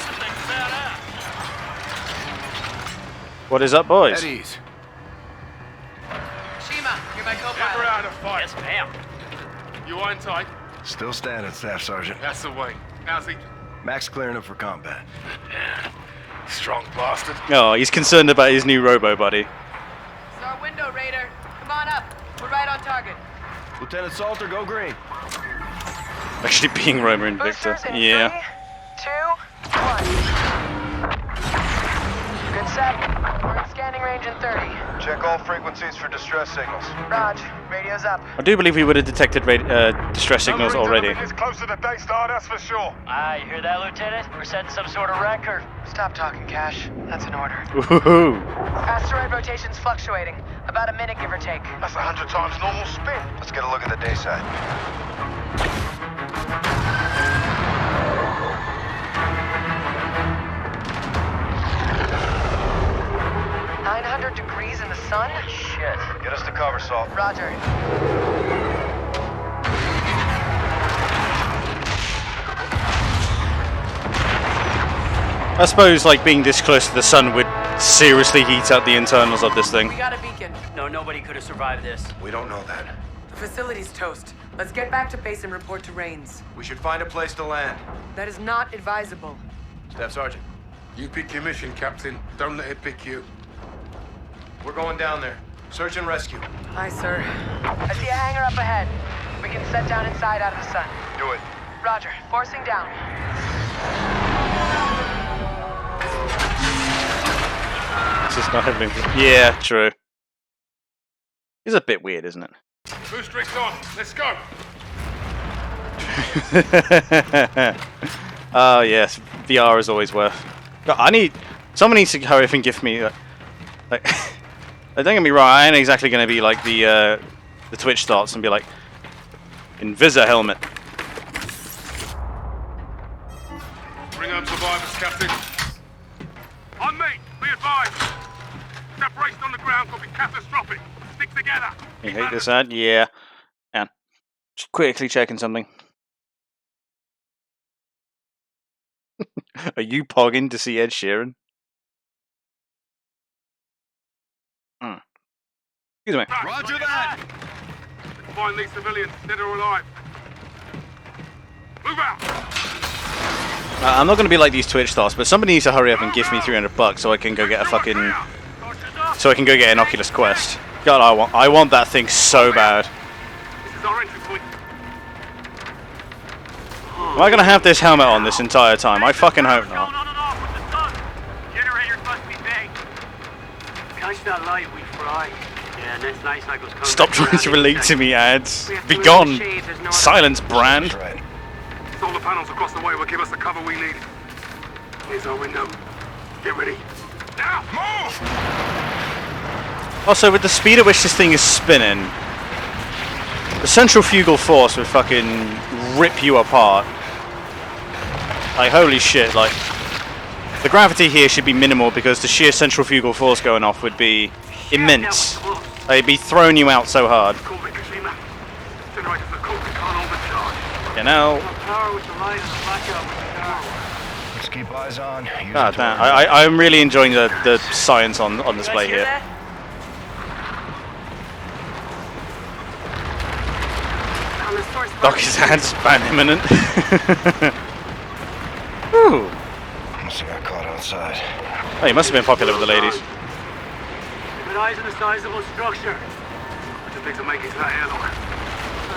What is up, boys? At ease. Shima, you're my Never co-pilot. out of fight. Yes, ma'am. You on tight? Still standing, Staff Sergeant. That's the way. How's he? Max clearing up for combat. Strong bastard. Oh, he's concerned about his new robo buddy. It's our window, Raider. Come on up. We're right on target. Lieutenant Salter, go green. Actually being Roma and Victor. Boosters in Yeah. 3, 2, 1. Good set. We're in scanning range in 30. Check all frequencies for distress signals. Raj, radio's up. I do believe we would have detected distress signals already. It's closer to Daystar, that's for sure. You hear that, Lieutenant? We're setting some sort of record. Stop talking, Cash. That's an order. Woohoo! Asteroid rotation's fluctuating. About a minute, give or take. That's 100 times normal spin. Let's get a look at the day side. 900 degrees in the sun? Shit. Get us to cover, Salt. Roger. I suppose like being this close to the sun would seriously heat up the internals of this thing. We got a beacon. No, nobody could have survived this. We don't know that. The Facility's toast. Let's get back to base and report to Rains. We should find a place to land. That is not advisable. Staff Sergeant. You pick your mission, Captain. Don't let it pick you. We're going down there. Search and rescue. Aye, sir. I see a hangar up ahead. We can set down inside out of the sun. Do it. Roger. Forcing down. This is not happening. Yeah, true. It's a bit weird, isn't it? Boost rigs on. Let's go. Oh yes, VR is always worth. Someone needs to hurry up and give me like. Don't get me wrong, I ain't exactly going to be like the Twitch starts and be like, Invisa helmet. Bring home survivors, Captain. On me. Be advised. Separation on the ground could be catastrophic. Stick together. You hate this ad? Yeah. And just quickly checking something. Are you pogging to see Ed Sheeran? Excuse me. Roger that. Find these civilians, dead or alive. Move out. I'm not going to be like these Twitch stars, but somebody needs to hurry up and give me $300 so I can go get a fucking, so I can go get an Oculus Quest. God, I want that thing so bad. This is our entry point. Am I going to have this helmet on this entire time? I fucking hope not. Generators must be big. Catch that light, we fry. Yeah, next night cycles come. Stop trying to relate to me, ads. Be gone. Silence, brand. Right. Solar panels across the way will give us the cover we need. Here's our window. Get ready. Now, move! Also, with the speed at which this thing is spinning, the centrifugal force would fucking rip you apart. Like, holy shit, like, the gravity here should be minimal because the sheer centrifugal force going off would be immense. They'd be throwing you out so hard. You know. Let's keep eyes on. God damn, I'm really enjoying the science on display here. Doc his hands, ban imminent. Ooh. See, I caught outside. Oh, he must have been popular with the ladies. Keep eyes on the sizable structure. What do you think to make it to that airlock?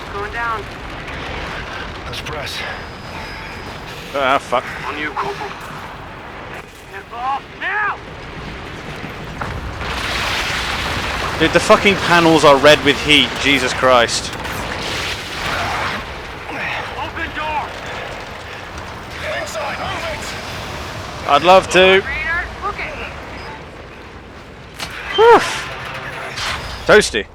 It's going down. Let's press. Ah, fuck. On you, Corporal. Get off now! Dude, the fucking panels are red with heat. Jesus Christ. Open door! Get inside, move it! I'd love to. Whew. Toasty.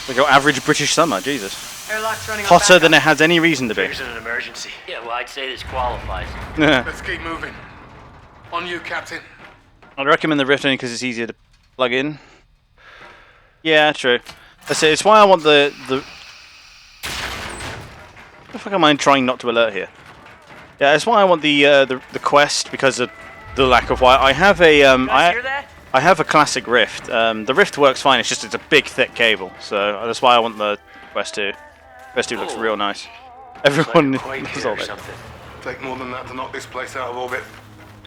Like your average British summer, Jesus. Airlock's running on Hotter than it backup. has any reason to be. There's an emergency. Yeah, well, I'd say this qualifies. Yeah. Let's keep moving. On you, Captain. I'd recommend the Rift only because it's easier to plug in. Yeah, true. That's it. It's why I want the. What the fuck am I trying not to alert here? Yeah, it's why I want the Quest because of the lack of wire. I have a I have a classic Rift. The Rift works fine. It's just it's a big thick cable, so that's why I want the Quest 2. Quest 2 looks real nice. Everyone knows all that. Take more than that to knock this place out of orbit.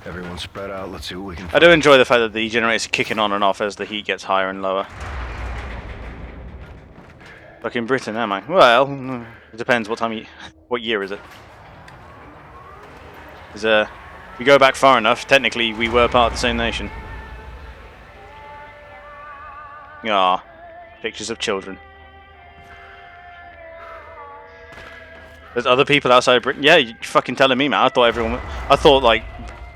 Everyone spread out. Let's see what we can I do enjoy the fact that the generators are kicking on and off as the heat gets higher and lower. Fucking Britain, am I? Well, it depends what time what year is it? If we go back far enough, technically we were part of the same nation. Ah, pictures of children. There's other people outside of Britain. Yeah, you're fucking telling me, man. I thought like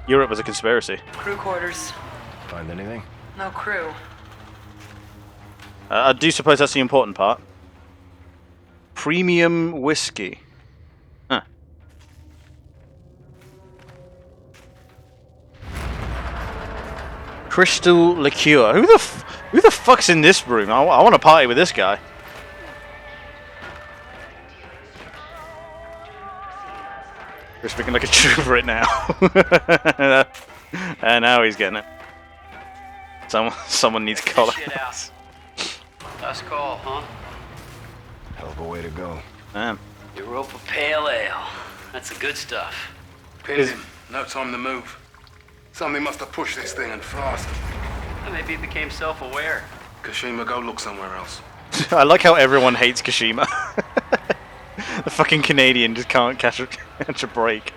Europe was a conspiracy. Crew quarters. find anything. No crew. I do suppose that's the important part. Premium whiskey. Huh. Crystal liqueur. Who the fuck's in this room? I want to party with this guy. We're speaking like a trooper right now. And now he's getting it. Someone needs collar. Last call, huh? Hell of a way to go. Damn. Europa Pale Ale. That's the good stuff. Pin him. No time to move. Somebody must have pushed this thing and fast. Maybe he became self-aware. Kashima, go look somewhere else. I like how everyone hates Kashima. The fucking Canadian just can't catch a break.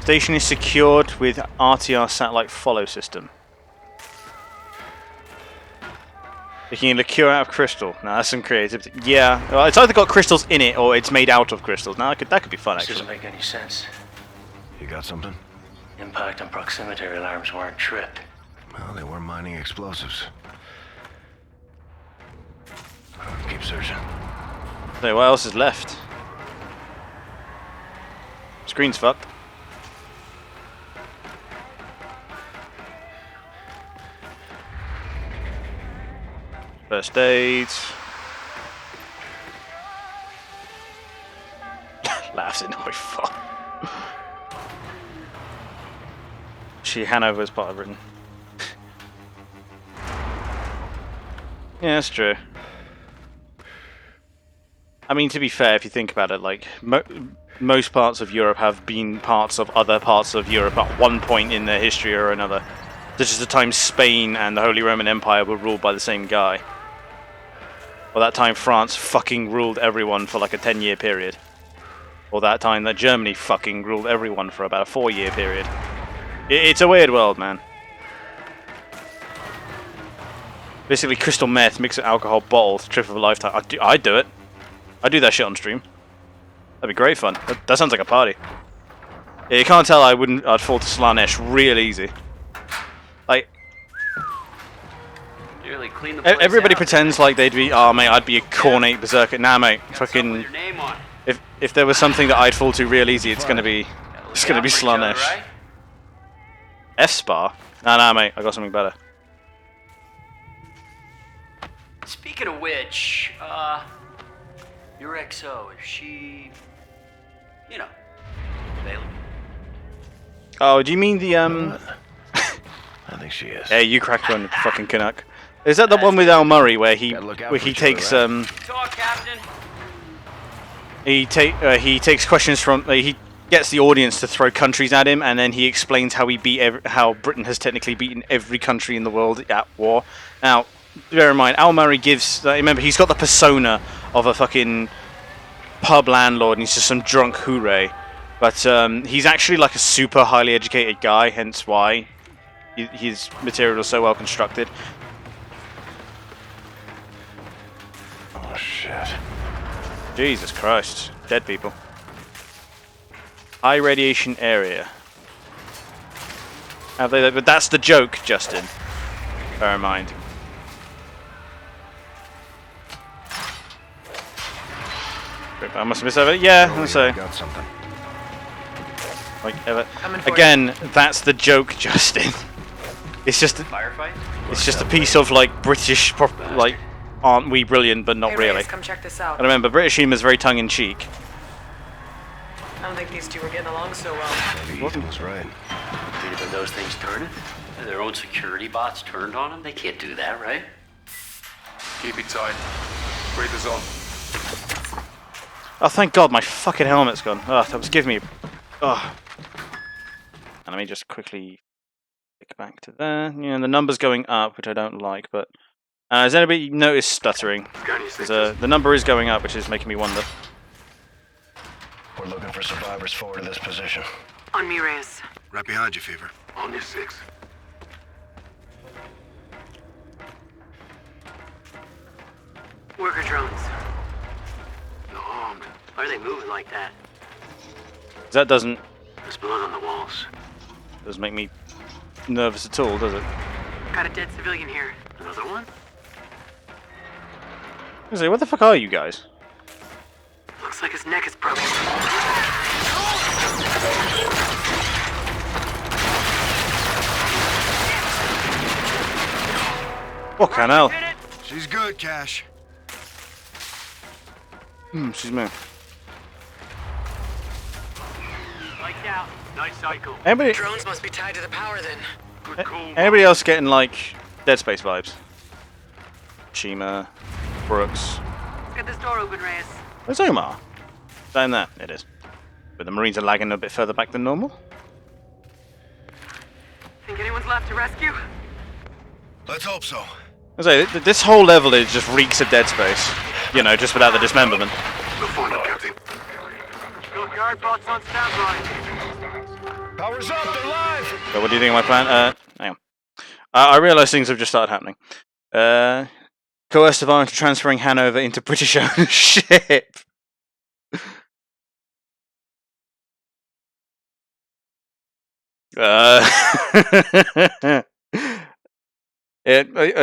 Station is secured with RTR satellite follow system. Making a liqueur out of crystal. Now that's some creativity. Yeah, well, it's either got crystals in it or it's made out of crystals. Now that could be fun This actually. doesn't make any sense. You got something? Impact and proximity alarms weren't tripped. Well, they were mining explosives. Keep searching. So what else is left? Screen's fucked. First aid. Laughs in my fault. Hanover is part of Britain. Yeah, that's true. I mean, to be fair, if you think about it, like, most parts of Europe have been parts of other parts of Europe at one point in their history or another. Such as the time Spain and the Holy Roman Empire were ruled by the same guy. Or that time France fucking ruled everyone for like a 10-year period. Or that time that Germany fucking ruled everyone for about a 4-year period. It's a weird world, man. Basically, crystal meth mixed with alcohol bottles, trip of a lifetime. I'd do it. I'd do that shit on stream. That'd be great fun. That sounds like a party. Yeah, you can't tell I'd fall to Slanesh real easy. Like, Really clean the place everybody out. pretends like they'd be, oh mate, I'd be a cornate berserker. Nah, mate, fucking. Your name on it. If there was something that I'd fall to real easy, it's gonna be Slanesh. Right? F-Spar? Nah, mate, I got something better. Speaking of which, your XO, is she, you know, available? Oh, do you mean the I think she is. Hey, you cracked one, fucking Canuck. Is that the one with Al Murray where he takes Talk, Captain. he takes questions from he gets the audience to throw countries at him, and then he explains how how Britain has technically beaten every country in the world at war. Now, bear in mind, Al Murray gives. Remember, he's got the persona of a fucking pub landlord, and he's just some drunk hooray. But he's actually like a super highly educated guy, hence why his material is so well constructed. Oh shit! Jesus Christ, dead people. High radiation area. Have they? But that's the joke, Justin. Bear in mind. I must have missed over. Yeah, I'm sorry. Got something. Like ever. Again, that's the joke, Justin. It's just Firefight? it's just a piece of like British, like, aren't we brilliant, but not Hey, really. Reyes, come check this out. And remember, British humour is very tongue-in-cheek. I don't think these two were getting along so well. Maybe Ethan was right. Think about those things turning? Their own security bots turned on them? They can't do that, right? Keep it tight. Breathers on. Oh, thank God, my fucking helmet's gone. Oh, that was giving me. Oh. And let me just quickly click back to there. Yeah, the number's going up, which I don't like, but has anybody noticed stuttering? The number is going up, which is making me wonder. We're looking for survivors forward to this position. On me, Reyes. Right behind you, Fever. On your 6. Worker drones. Armed. Why are they moving like that? That doesn't There's blood on the walls. make me nervous at all, does it? Got a dead civilian here. Another one? I say, what the fuck are you guys? Looks like his neck is broken. Fucking hell. She's good, Cash. She's me. Lights out. Nice cycle. Anybody, Drones must be tied to the power then. Good call. anybody else getting like Dead Space vibes. Shima, Brooks. Let's get this door open, Reyes. Where's Omar? Down there. It is. But the Marines are lagging a bit further back than normal. Think anyone's left to rescue? Let's hope so. I say, this whole level is just reeks of Dead Space. You know, just without the dismemberment. We'll find it, Captain. Guard bots on standby. Power's up, they're live! So what do you think of my plan? Hang on. I realise things have just started happening. Coerced Ivan to transferring Hanover into British ownership. I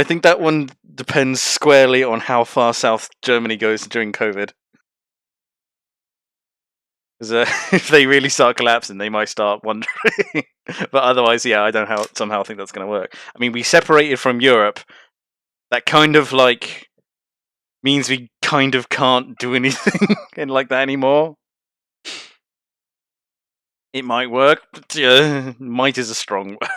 think that one depends squarely on how far south Germany goes during COVID. Because if they really start collapsing, they might start wondering. But otherwise, yeah, I don't somehow think that's going to work. I mean, we separated from Europe. That kind of like means we kind of can't do anything like that anymore. It might work, but might is a strong word.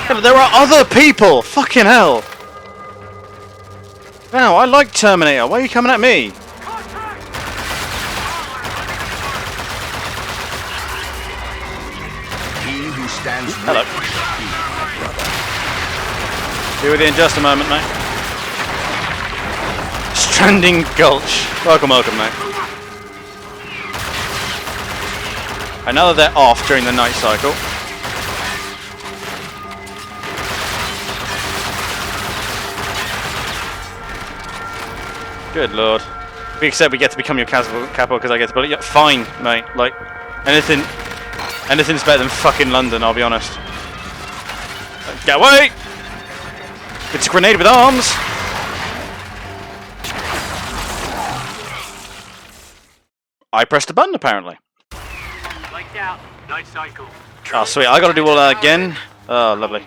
Yeah, but there are other people! Fucking hell! Wow, I like Terminator. Why are you coming at me? He who stands Hello. Be with you in just a moment, mate. Stranding Gulch. Welcome, mate. I know that they're off during the night cycle. Good lord. Except we get to become your capo because I get to bullet. Yeah, fine, mate. Like, anything's better than fucking London, I'll be honest. Get away! It's a grenade with arms! I pressed a button, apparently. Lights out. Night cycle. Oh, sweet. I gotta do all that again. Oh, lovely.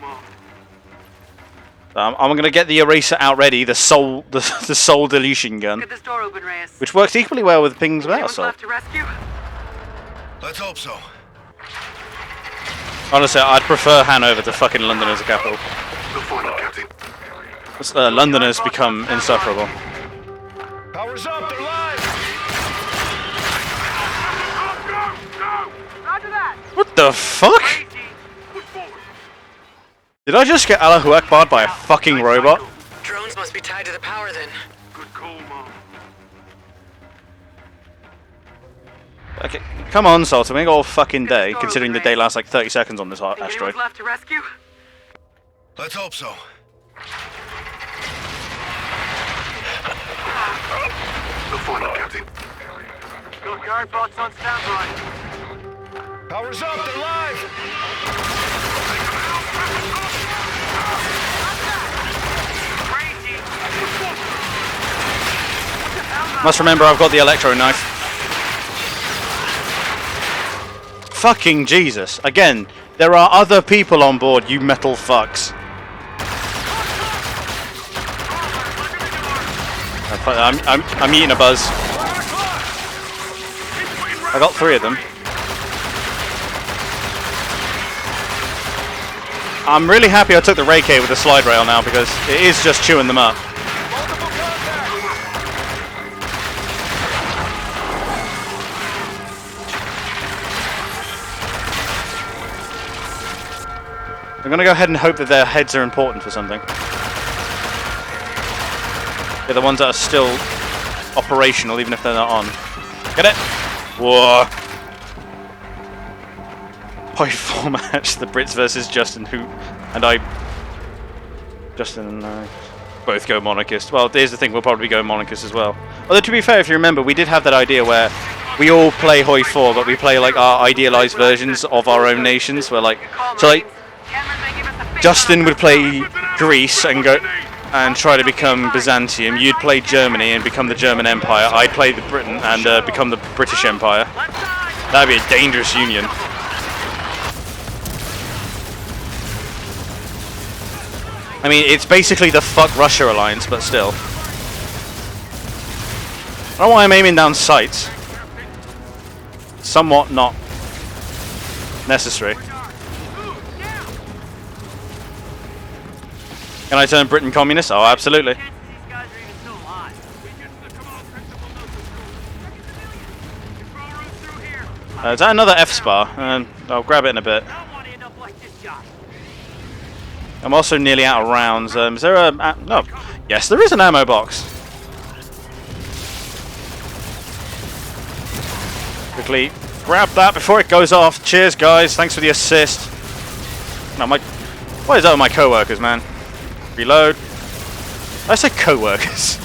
I'm gonna get the eraser out ready, the soul deletion gun. Get this door open, Reyes. Which works equally well with things without soul. Left to rescue? Let's hope so. Honestly, I'd prefer Hanover to fucking London as a capital. We'll find it, Captain. London has become insufferable. Power's up, they're live! Roger that. What the fuck? Did I just get Allahu Akbar'd by a fucking robot? Drones must be tied to the power then. Good call, Mom. Okay, come on, Salter, we ain't got all fucking day, considering the day lasts like 30 seconds on this asteroid. Anyone's left to rescue? Let's hope so. We'll find it, Captain. Got guard bots on standby. Power's up, they're live! Must remember I've got the electro knife. Fucking Jesus. Again, there are other people on board, you metal fucks. I'm eating a buzz. I got 3 of them. I'm really happy I took the Ray K with the slide rail now because it is just chewing them up. I'm gonna go ahead and hope that their heads are important for something. They're the ones that are still operational even if they're not on. Get it? Whoa! Point 4 match, the Brits versus Justin and I both go monarchist. Well, here's the thing, we'll probably go monarchist as well. Although to be fair, if you remember, we did have that idea where we all play Hoi 4, but we play like our idealized versions of our own nations. Where like, so like, Justin would play Greece and go and try to become Byzantium. You'd play Germany and become the German Empire. I'd play the Britain and become the British Empire. That'd be a dangerous union. I mean, it's basically the fuck Russia alliance, but still. I don't know why I'm aiming down sights. somewhat not necessary. Can I turn Britain communist? Oh, absolutely. Is that another F-Spar? I'll grab it in a bit. I'm also nearly out of rounds. Is there a... no. Yes, there is an ammo box. Quickly grab that before it goes off. Cheers, guys. Thanks for the assist. No, what is that with my co-workers, man? Reload. I say co-workers.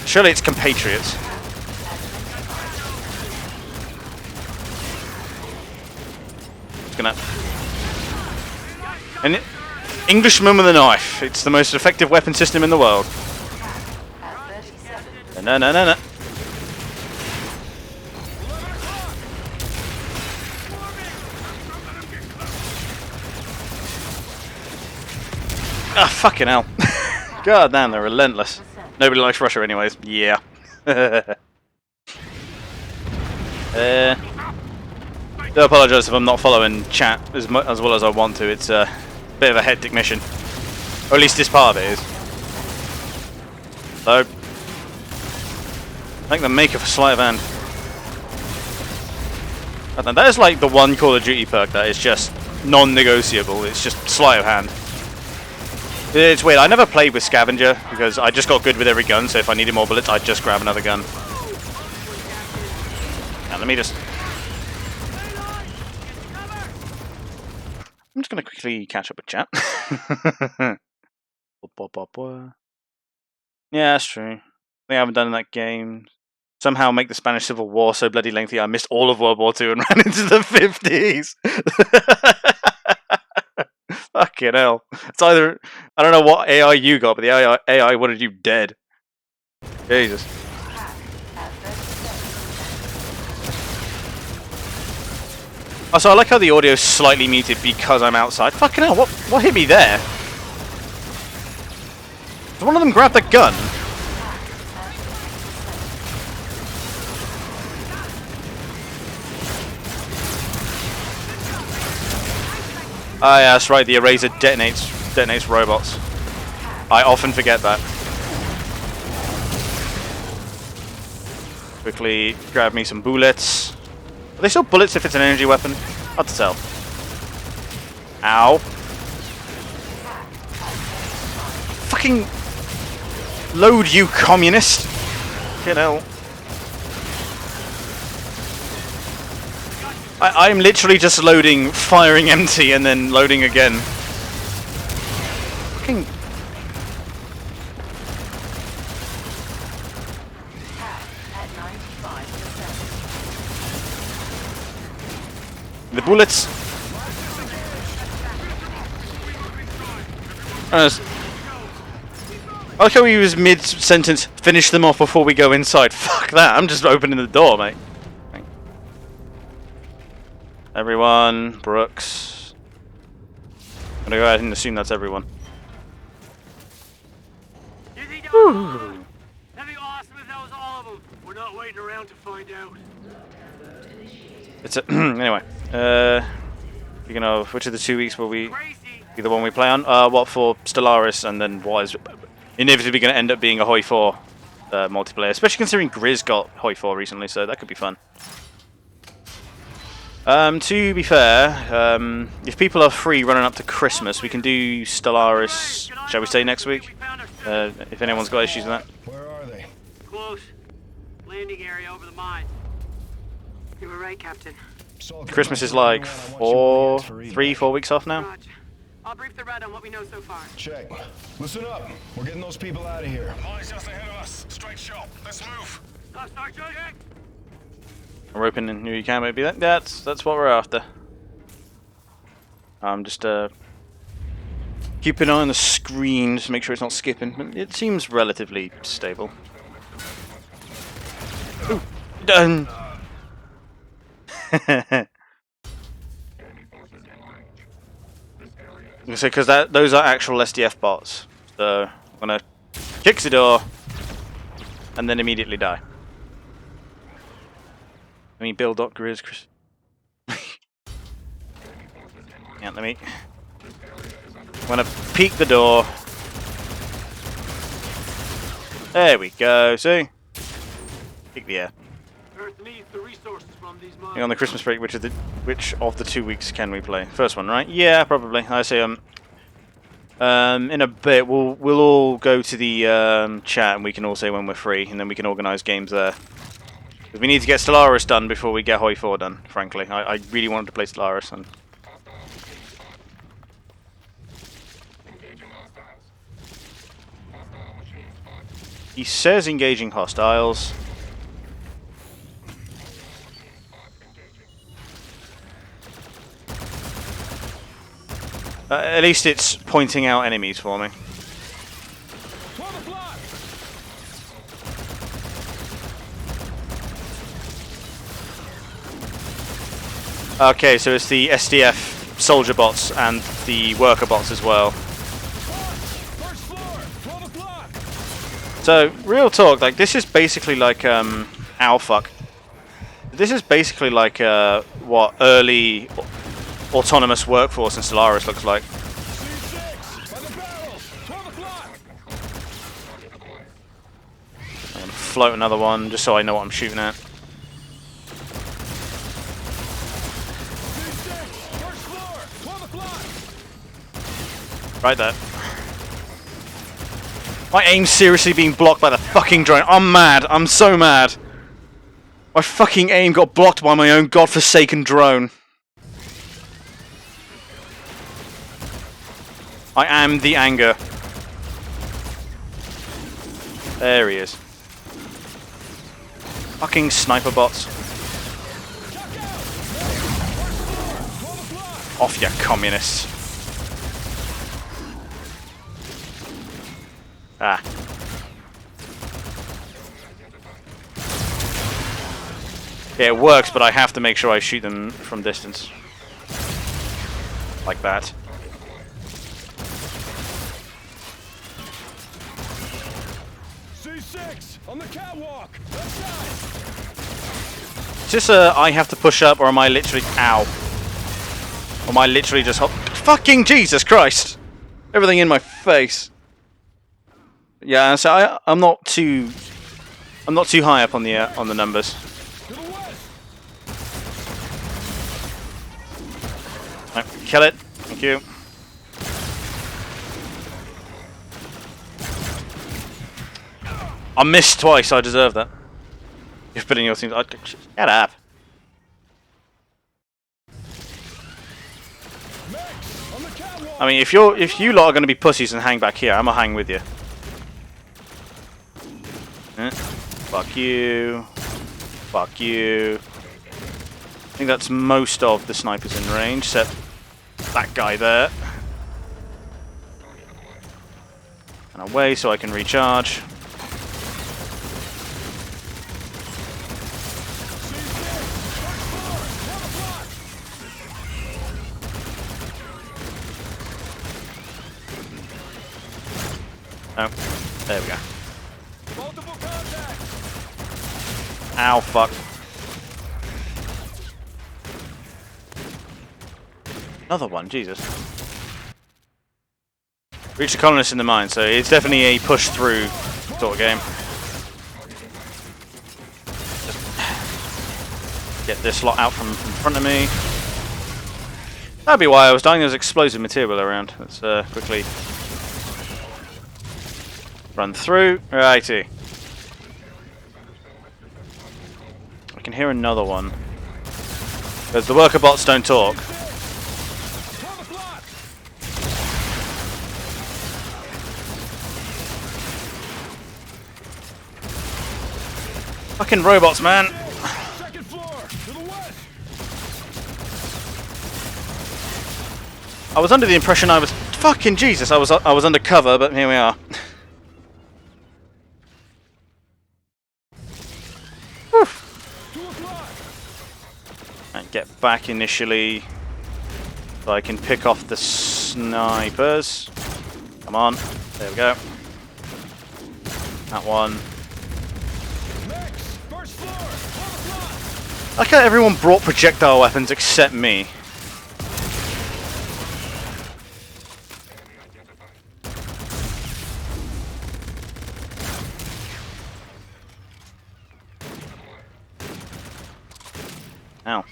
Surely it's compatriots. It's gonna... An Englishman with a knife. It's the most effective weapon system in the world. No, no, no, no. Ah, fucking hell. God damn, they're relentless. Nobody likes Russia anyways. Yeah. Do apologise if I'm not following chat as well as I want to. It's a bit of a hectic mission. Or at least this part of it is. So, I think the maker for sleight of hand. And that is like the one Call of Duty perk that is just non-negotiable. It's just sleight of hand. It's weird. I never played with Scavenger because I just got good with every gun. So if I needed more bullets, I'd just grab another gun. Now let me just... I'm just going to quickly catch up with chat. Yeah, that's true. I haven't done that game. Somehow make the Spanish Civil War so bloody lengthy I missed all of World War II and ran into the 50s. Fucking hell. It's either... I don't know what AI you got, but the AI wanted you dead. Jesus. Also, I like how the audio's slightly muted because I'm outside. Fucking hell, what hit me there? Did one of them grab the gun? Ah, yeah, that's right, the eraser detonates robots. I often forget that. Quickly grab me some bullets. Are they still bullets if it's an energy weapon? Hard to tell. Ow. Fucking load, you communist! You know. I'm literally just loading, firing empty, and then loading again. Fucking... The bullets. I like how he was mid-sentence, finish them off before we go inside. Fuck that, I'm just opening the door, mate. Everyone, Brooks. I'm gonna go ahead and assume that's everyone. That'd be awesome if that was all of them. We're not waiting around to find out. It's a anyway. Speaking of, which of the 2 weeks will be the one we play on? What for Stellaris, and then what is inevitably going to end up being a Hoi 4 multiplayer, especially considering Grizz got Hoi 4 recently, so that could be fun. To be fair, if people are free running up to Christmas, we can do Stellaris, shall we say, next week? If anyone's got issues with that. Where are they? Close. Landing area over the mines. You were right, Captain. Christmas is like 4 weeks off now. I'll brief the red on what we know so far. Check. Listen up. We're getting those people out of here. Mines just ahead of us. Straight shot. Let's move. Start charging. We're opening new you can maybe that. That's what we're after. I'm just keep an eye on the screen to make sure it's not skipping. But it seems relatively stable. Ooh, done. Because those are actual SDF bots. So I'm gonna kick the door and then immediately die. Let me build up Grizz, Chris. Yeah, let me. I'm gonna peek the door. There we go. See? Peek the air. Earth needs the resources from these mines. On the Christmas break, which of the 2 weeks can we play? First one, right? Yeah, probably. I say in a bit we'll all go to the chat and we can all say when we're free, and then we can organise games there. We need to get Stellaris done before we get Hoi 4 done. Frankly, I really wanted to play Stellaris, and he says engaging hostiles. At least it's pointing out enemies for me. Okay, so it's the SDF soldier bots and the worker bots as well. So, real talk, like, this is basically like, ow fuck. This is basically like, what early autonomous workforce in Stellaris looks like. I'm gonna float another one just so I know what I'm shooting at. Right there. My aim's seriously being blocked by the fucking drone. I'm mad. I'm so mad. My fucking aim got blocked by my own godforsaken drone. I am the anger. There he is. Fucking sniper bots. Off ya communists. Ah. Yeah, it works, but I have to make sure I shoot them from distance. Like that. C6 on the catwalk. Left side. Is this I have to push up, or am I literally... Ow. Or am I literally just... Fucking Jesus Christ! Everything in my face. Yeah, so I'm not too high up on the numbers. Right, kill it. Thank you. I missed twice. I deserve that. You're putting your team. Shut up. I mean, if you lot are going to be pussies and hang back here, I'm gonna hang with you. Fuck you. Fuck you. I think that's most of the snipers in range, except that guy there. And away so I can recharge. Oh, there we go. Ow, fuck. Another one, Jesus. Reach the colonists in the mine, so it's definitely a push through sort of game. Just get this lot out from front of me. That'd be why I was dying. There's explosive material around. Let's quickly run through. Righty. I can hear another one. Because the worker bots don't talk. Fucking robots, man. Second floor, to the west. I was under the impression I was fucking Jesus. I was undercover, but here we are. And get back initially, so I can pick off the snipers. Come on, there we go. That one. I like how everyone brought projectile weapons except me. Ow.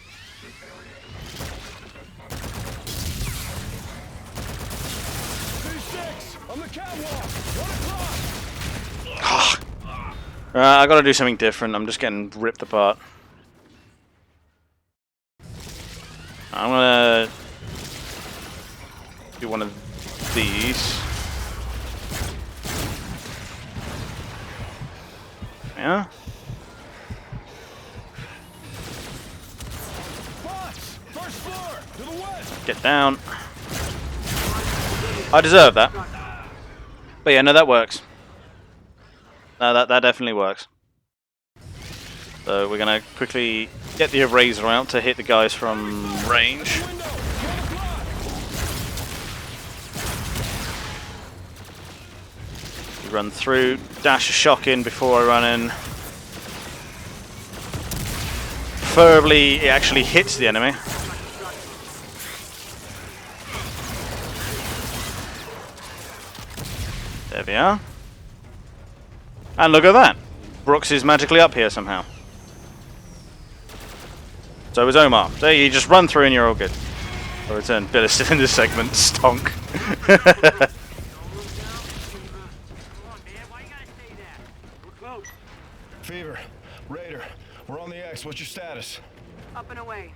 I gotta do something different. I'm just getting ripped apart. I'm gonna do one of these. Yeah. Get down. I deserve that. But yeah, no, that works. No, that definitely works. So we're gonna quickly get the eraser out to hit the guys from range. Run through, dash a shock in before I run in. Preferably it actually hits the enemy. There we are. And look at that! Brooks is magically up here somehow. So is Omar. There, you just run through and you're all good. I'll return Bill is still in this segment. Stonk. Fever, Raider, we're on the X. What's your status? Up and away.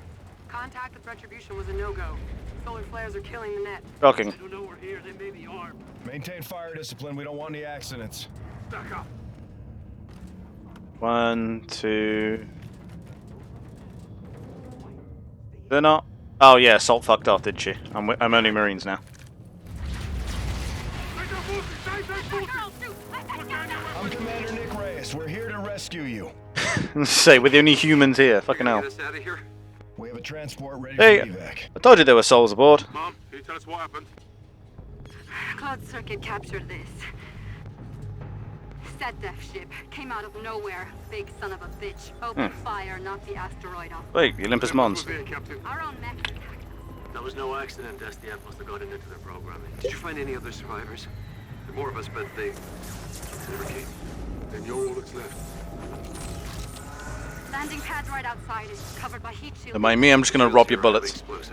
Contact with Retribution was a no-go. Solar flares are killing the net. Shocking. I don't know we're here. They may be armed. Maintain fire discipline. We don't want any accidents. Back up. 1, 2. They're not. Oh yeah, Salt fucked off, did she? I'm only Marines now. I'm Commander Nick Reyes. We're here to rescue you. Say, we're the only humans here. Fucking hell. We have a transport ready Hey, for evac. I told you there were souls aboard. Mom, can you tell us what happened? Cloud Circuit captured this. SetDef ship came out of nowhere. Big son of a bitch. Open fire, knocked the asteroid off. Wait, the Olympus Mons. Our own mech attacked us. That was no accident. SDF must have gotten into their programming. Did you find any other survivors? The more of us, but they never came. Then you're all that's left. Landing pad right outside is covered by heat shield. Don't mind me, I'm just gonna rob your bullets. Roger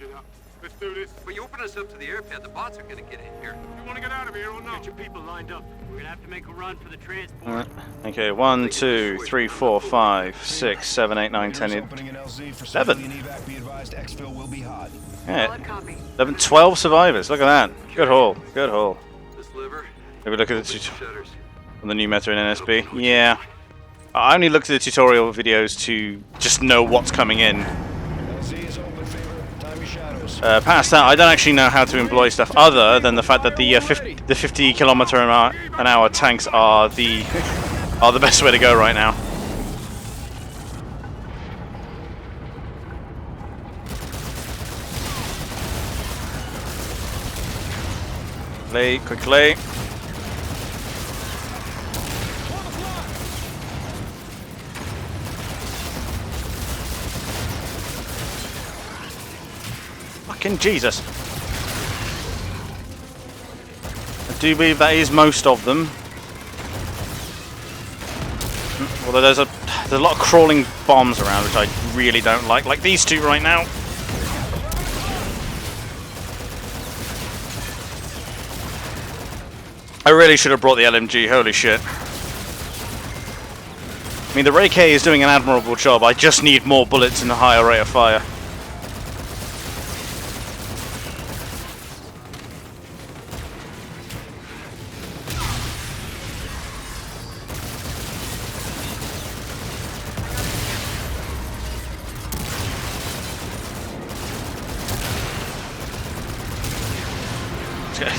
that. Let's do this. When you open us up to the airpad, the bots are gonna get in here. You want to get out of here or not? Get your people lined up. We're gonna have to make a run for the transport. Alright. Okay, 1, 2, 3, 4, 5, 6, 7, 8, 9, 10, 11. Yeah. 11, 12 survivors. Look at that. Good haul. Good haul. Maybe look at the on the new meta in NSB. Yeah. I only looked at the tutorial videos to just know what's coming in. Past that, I don't actually know how to employ stuff other than the fact that the 50 kilometer an hour tanks are the best way to go right now. Quickly. Fucking Jesus. I do believe that is most of them. Although there's a lot of crawling bombs around, which I really don't like these two right now. I really should have brought the LMG, holy shit. I mean, the Ray K is doing an admirable job, I just need more bullets and a higher rate of fire.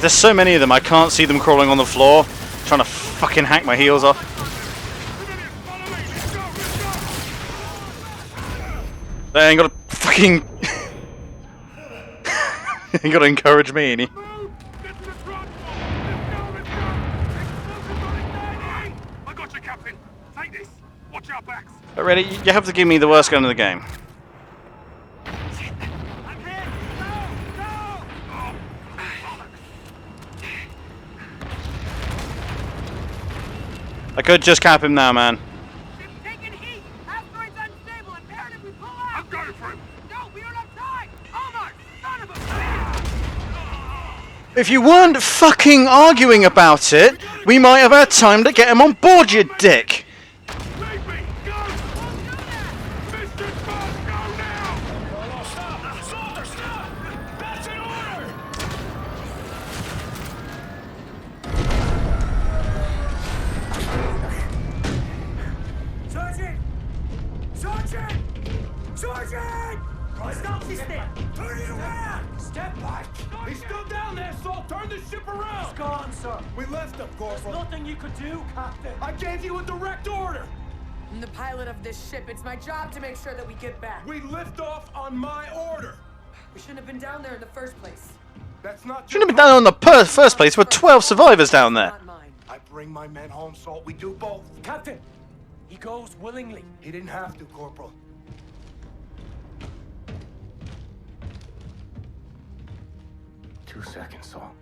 There's so many of them, I can't see them crawling on the floor, trying to fucking hack my heels off. They ain't gotta fucking... ain't gotta encourage me, any. I got you, Captain. Take this. Watch our backs. But really, you have to give me the worst gun in the game. I could just cap him now, man. I'm going for him. No, we don't have time. Omar, son of a... If you weren't fucking arguing about it, we might have had time to get him on board, you dick. Sergeant! Stop this thing! Turn it around! Step back! He's still down there, Saul! Turn the ship around! He's gone, sir. We left him, Corporal. There's nothing you could do, Captain. I gave you a direct order! I'm the pilot of this ship. It's my job to make sure that we get back. We lift off on my order! We shouldn't have been down there in the first place. That's not Shouldn't have been down in the first place. There were 12 survivors down there. I bring my men home, Salt. We do both. Captain, he goes willingly. He didn't have to, Corporal. 2 seconds, Saul.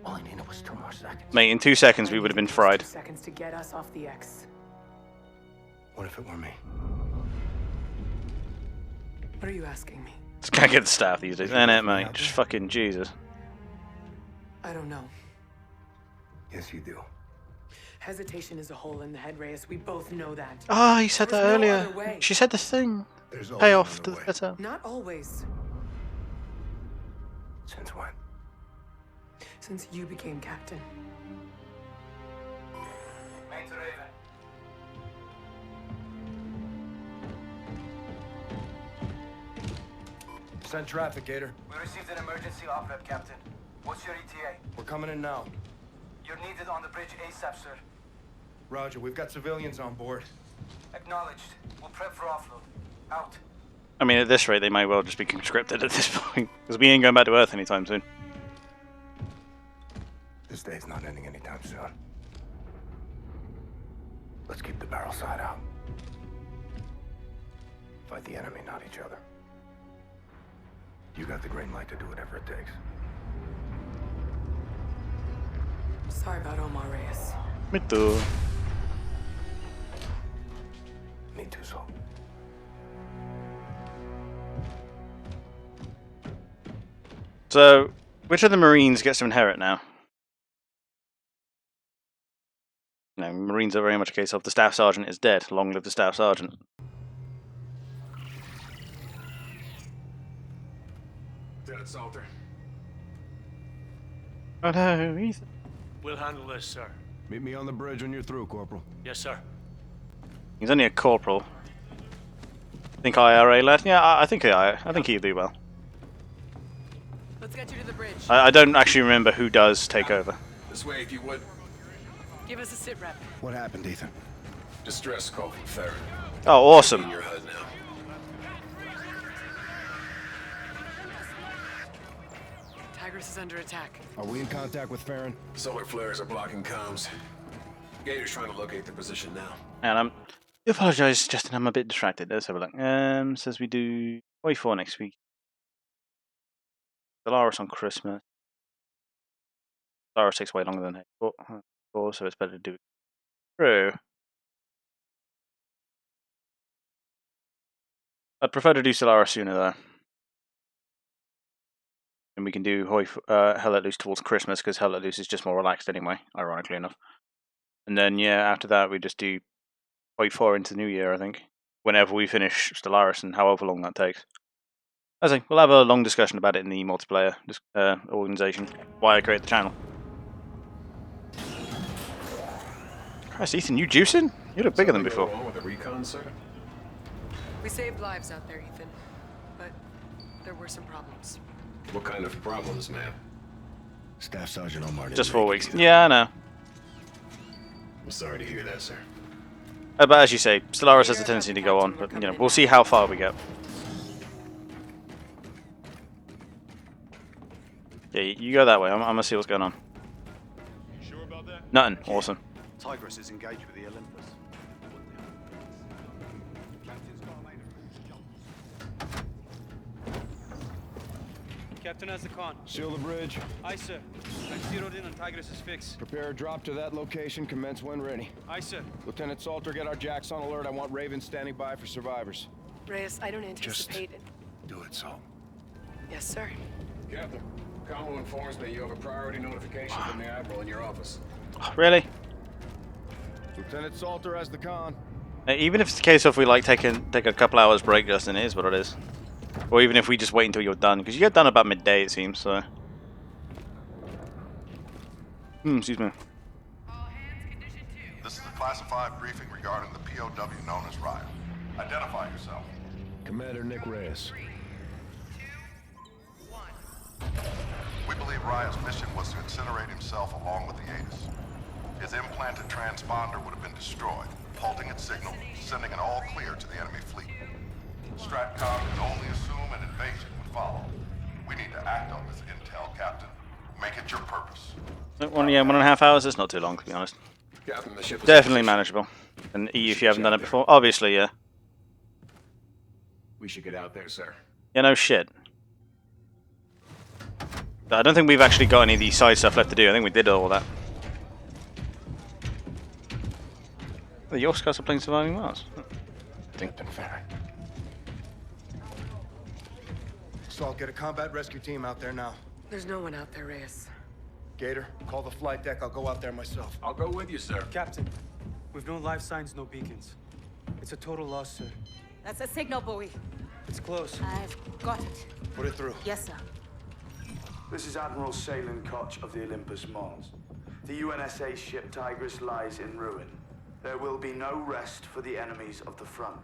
All I needed was 2 more seconds. Mate, in 2 seconds we would have been fried. 2 seconds to get us off the X. What if it were me? What are you asking me? Just can't get the staff these days, innit, mate? Just fucking Jesus. I don't know. Yes, you do. Hesitation is a hole in the head, Reyes. We both know that. Ah, you said that There's no earlier. other way. She said the thing. There's Pay always off another the way. better. Not always. Since when? Since you became captain. Main to Raven. Send traffic, Gator. We received an emergency off-rep, Captain. What's your ETA? We're coming in now. You're needed on the bridge ASAP, sir. Roger, we've got civilians on board. Acknowledged. We'll prep for offload. Out. I mean, at this rate, they might well just be conscripted at this point. Because we ain't going back to Earth anytime soon. This day's not ending anytime soon. Let's keep the barrel side out. Fight the enemy, not each other. You got the green light to do whatever it takes. Sorry about Omar, Reyes. Me too. Me too, Saul. So, which of the Marines gets to inherit now? No, Marines are very much a case of the Staff Sergeant is dead. Long live the Staff Sergeant. Lieutenant Salter. Oh no, Ethan. We'll handle this, sir. Meet me on the bridge when you're through, Corporal. Yes, sir. He's only a corporal. Think IRA lad? Yeah, I think he'll do well. Let's get you to the bridge. I don't actually remember who does take over. This way, if you would. Give us a sit rep. What happened, Ethan? Distress call from Farron. Oh, awesome. In your HUD now. Tigris is under attack. Are we in contact with Farron? Solar flares are blocking comms. Gator's trying to locate the position now. And I apologise, Justin, I'm a bit distracted. Let's have a look. Says we do 44 next week. Solaris on Christmas. Solaris takes way longer than H4, so it's better to do it through. I'd prefer to do Solaris sooner though. And we can do Hell Let Loose towards Christmas because Hell Let Loose is just more relaxed anyway, ironically enough. And then yeah, after that we just do Hoi 4 into the new year, I think. Whenever we finish Stellaris and however long that takes. I think we'll have a long discussion about it in the multiplayer organization. Why I created the channel. Christ, Ethan, you juicing? You look bigger than before. With the recon, sir? We saved lives out there, Ethan. But there were some problems. What kind of problems, ma'am? Staff Sergeant Omar didn't Just 4 make weeks. it. Yeah, I know. I'm sorry to hear that, sir. But as you say, Stellaris has a tendency to go on, but you know, we'll see how far we get. Yeah, you go that way. I'm gonna see what's going on. You sure about that? Nothing. Awesome. Tigris is engaged with the Olympus. Captain has the con. Seal the bridge. Aye, sir. I've zeroed in on Tigris' fix. Prepare a drop to that location. Commence when ready. Aye, sir. Lieutenant Salter, get our jacks on alert. I want Raven standing by for survivors. Reyes, I don't anticipate it. Do it, Salt. Yes, sir. Captain, Combo informs me you have a priority notification from the Admiral in your office. Really? Lieutenant Salter has the con. Even if it's the case of we like take a couple hours break, Justin, it is what it is. Or even if we just wait until you're done, because you get done about midday, it seems. So. Excuse me. This is a classified briefing regarding the POW known as Raya. Identify yourself. Commander Nick Reyes. We believe Raya's mission was to incinerate himself along with the Aegis. His implanted transponder would have been destroyed, halting its signal, sending an all-clear to the enemy fleet. Stratcom can only assume an invasion would follow. We need to act on this intel, Captain. Make it your purpose. 1.5 hours is not too long, to be honest. Captain, the ship is Definitely manageable. And E, if you haven't done it before, obviously, yeah. We should get out there, sir. Yeah, no shit. But I don't think we've actually got any of the side stuff left to do. I think we did all that. The Yorkscars are playing Surviving Mars. Captain Farron. Salt, get a combat rescue team out there now. There's no one out there, Reyes. Gator, call the flight deck. I'll go out there myself. I'll go with you, sir. Captain, we've no life signs, no beacons. It's a total loss, sir. That's a signal buoy. It's close. I've got it. Put it through. Yes, sir. This is Admiral Salen Koch of the Olympus Mons. The UNSA ship Tigris lies in ruin. There will be no rest for the enemies of the front.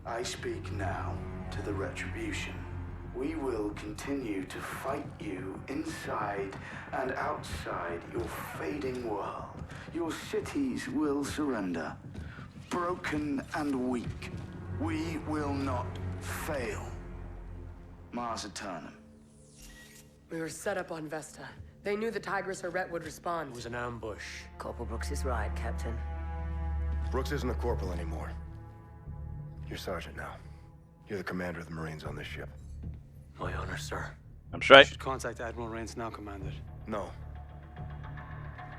I speak now to the Retribution. We will continue to fight you inside and outside your fading world. Your cities will surrender, broken and weak. We will not fail. Mars Eternum. We were set up on Vesta. They knew the Tigris or Rhett would respond. It was an ambush. Corporal Brooks is right, Captain. Brooks isn't a corporal anymore. You're sergeant now. You're the commander of the Marines on this ship. My honor, sir. I'm straight. Should contact Admiral Rains now, Commander. No.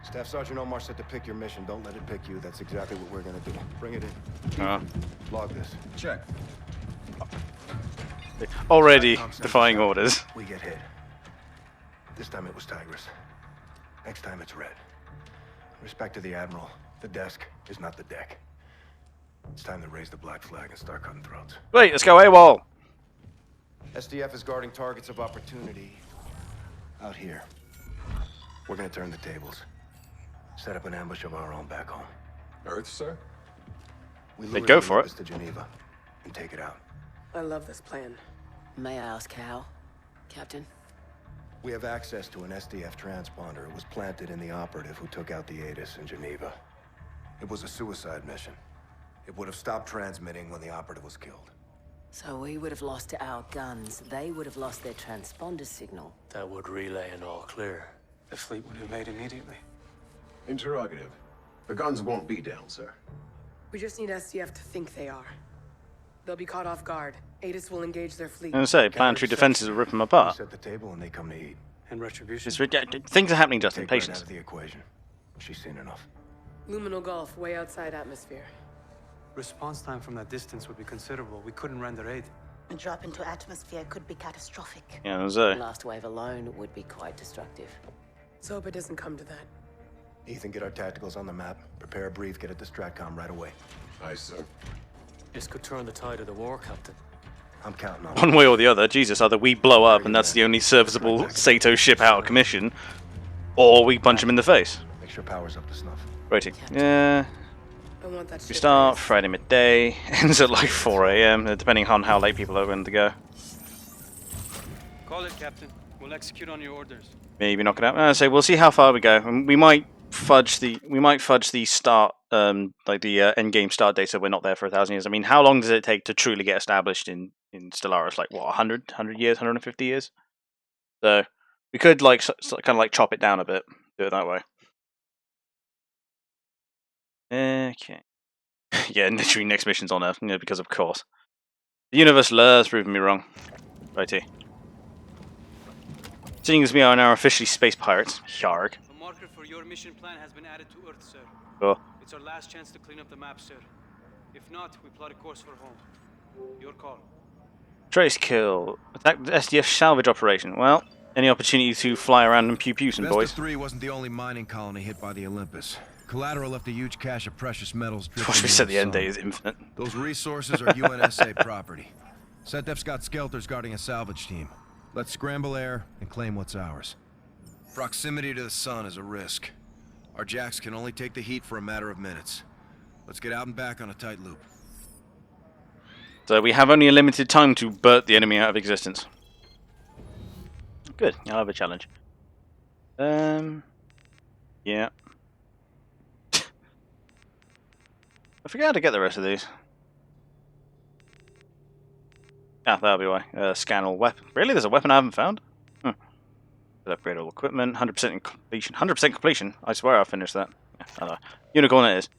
Staff Sergeant Omar said to pick your mission. Don't let it pick you. That's exactly what we're gonna do. Bring it in. Log this. Check. Already defying orders. We get hit. This time it was Tigris. Next time it's Red. Respect to the Admiral. The desk is not the deck. It's time to raise the black flag and start cutting throats. Wait, let's go AWOL. SDF is guarding targets of opportunity out here. We're gonna turn the tables. Set up an ambush of our own back home. Earth, sir? We They go for it. to Geneva and take it out. I love this plan. May I ask how, Captain? We have access to an SDF transponder. It was planted in the operative who took out the Aegis in Geneva. It was a suicide mission. It would have stopped transmitting when the operative was killed. So we would have lost our guns. They would have lost their transponder signal. That would relay an all clear. The fleet would invade immediately. Interrogative. The guns won't be down, sir. We just need SDF to think they are. They'll be caught off guard. Aegis will engage their fleet. I'm gonna say, planetary defenses will rip them apart. Set the table and they come to eat. And Retribution. Things are happening, Justin. Take Red Patience. out of the equation. She's seen enough. Luminal Gulf, way outside atmosphere. Response time from that distance would be considerable. We couldn't render aid. A drop into atmosphere could be catastrophic. Yeah, that's it. Last wave alone would be quite destructive. Let's hope it doesn't come to that. Ethan, get our tacticals on the map. Prepare a brief, get it to Stratcom right away. Aye, sir. This could turn the tide of the war, Captain. I'm counting on One way or the other. Jesus, either we blow up and that's the only serviceable Sato ship out of commission, or we punch him in the face. Make sure power's up to snuff. Rating. Yeah. I want that We ship start raised. Friday midday, ends at like 4 AM, depending on how late people are going to go. Call it, Captain. We'll execute on your orders. Maybe knock it out. So we'll see how far we go. And we might fudge the start, like the end game start date, so we're not there for 1,000 years. I mean, how long does it take to truly get established in Stellaris? Like what, 100 years, 150 years? So we could like kind of like chop it down a bit, do it that way. Okay. Yeah, literally next mission's on Earth, because of course. The universe has proven me wrong. Righty. Seeing as we are now officially space pirates, yarg. A marker for your mission plan has been added to Earth, sir. Cool. It's our last chance to clean up the map, sir. If not, we plot a course for home. Your call. Trace kill. Attack the SDF salvage operation. Well, any opportunity to fly around and pew some boys. Vesta 3 wasn't the only mining colony hit by the Olympus. Collateral left a huge cache of precious metals drifting Watch me near said the end sun. date is infinite. Those resources are UNSA property. SETDEF's got skelters guarding a salvage team. Let's scramble air and claim what's ours. Proximity to the sun is a risk. Our jacks can only take the heat for a matter of minutes. Let's get out and back on a tight loop. So we have only a limited time to burst the enemy out of existence. Good, I'll have a challenge. Yeah. I forget how to get the rest of these. Ah, that'll be why. Scan all weapon. Really? There's a weapon I haven't found? Upgrade all equipment. 100% in completion. 100% completion? I swear I'll finish that. Yeah, I don't know. Unicorn it is.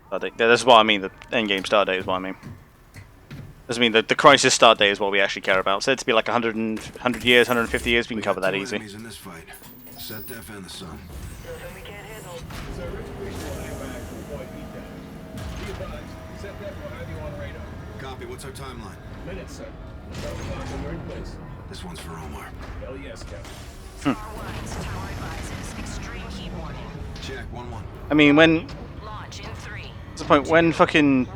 Start date. Yeah, that's what I mean. The endgame start date is what I mean. Doesn't mean that the crisis start date is what we actually care about. So it's to be like 100 years, 150 years. We can cover that easy. In this fight. SETDEF and the sun. Nothing we can't handle. Copy. What's our timeline? Minutes, sir. This one's for Omar. Hell yes, Captain. Tower advises extreme heat warning. Check. 1-1. I mean, when... Launch in 3. What's the point? When fucking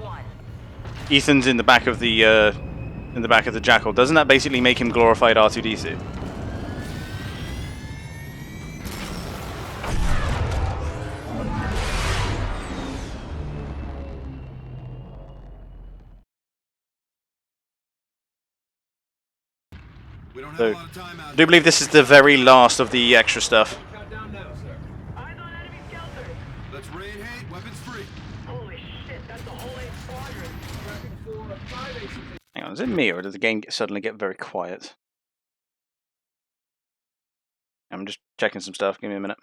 Ethan's in the back of the Jackal, doesn't that basically make him glorified R2-D2? So, I do believe this is the very last of the extra stuff. Let's raid hate. Weapons free. Holy shit, that's a whole 8 squadron. Hang on, is it me or did the game suddenly get very quiet? I'm just checking some stuff. Give me a minute.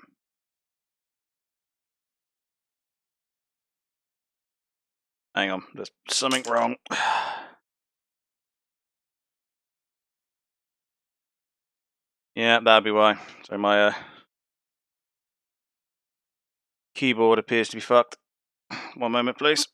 Hang on, there's something wrong. Yeah, that'd be why. So my keyboard appears to be fucked. One moment, please.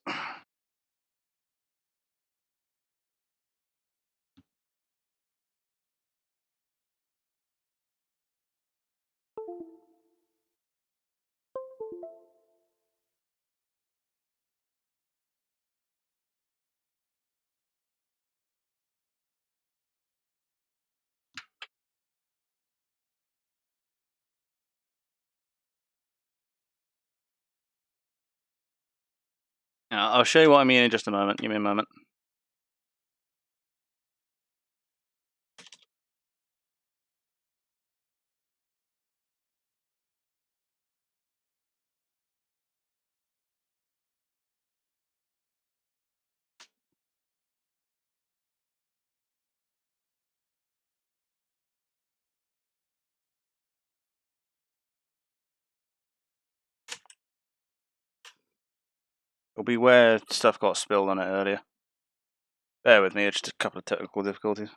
I'll show you what I mean in just a moment. Give me a moment. It'll be where stuff got spilled on it earlier. Bear with me, it's just a couple of technical difficulties.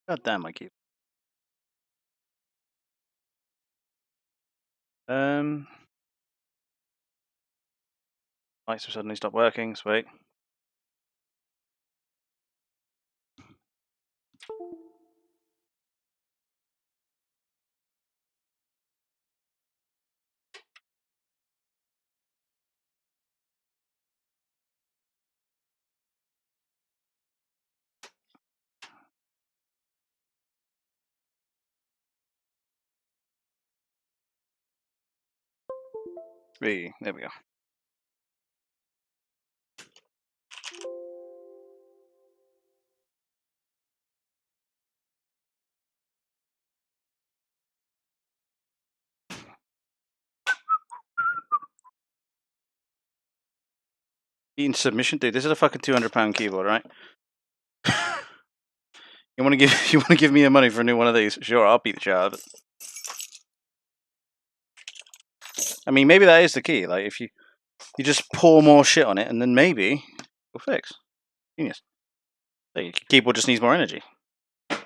God damn, I keep. Lights have suddenly stopped working, sweet. There we go. Eating submission, dude. This is a fucking £200 keyboard, right? You want to give me your money for a new one of these? Sure, I'll beat the shit out of it. I mean, maybe that is the key. Like, if you just pour more shit on it, and then maybe it'll fix. Genius. So your keyboard just needs more energy. Let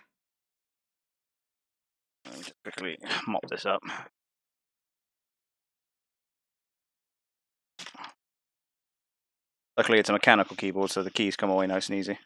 me just quickly mop this up. Luckily, it's a mechanical keyboard, so the keys come away nice and easy.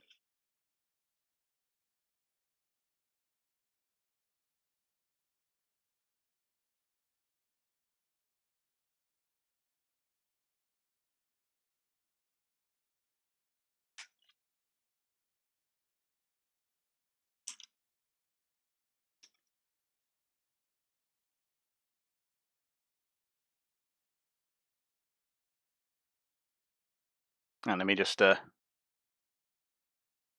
And let me just put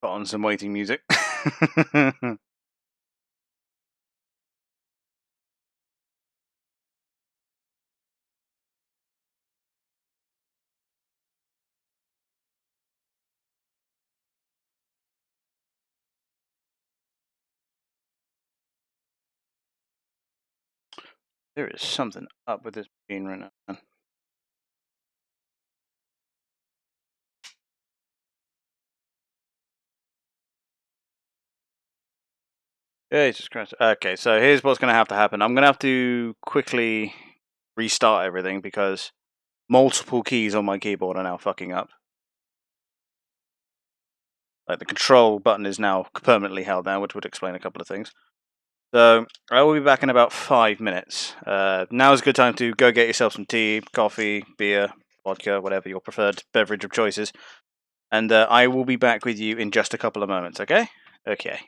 on some waiting music. There is something up with this machine right now, man. Jesus Christ. Okay, so here's what's going to have to happen. I'm going to have to quickly restart everything because multiple keys on my keyboard are now fucking up. Like the control button is now permanently held down, which would explain a couple of things. So I will be back in about 5 minutes. Now is a good time to go get yourself some tea, coffee, beer, vodka, whatever your preferred beverage of choice is. And I will be back with you in just a couple of moments, okay? Okay.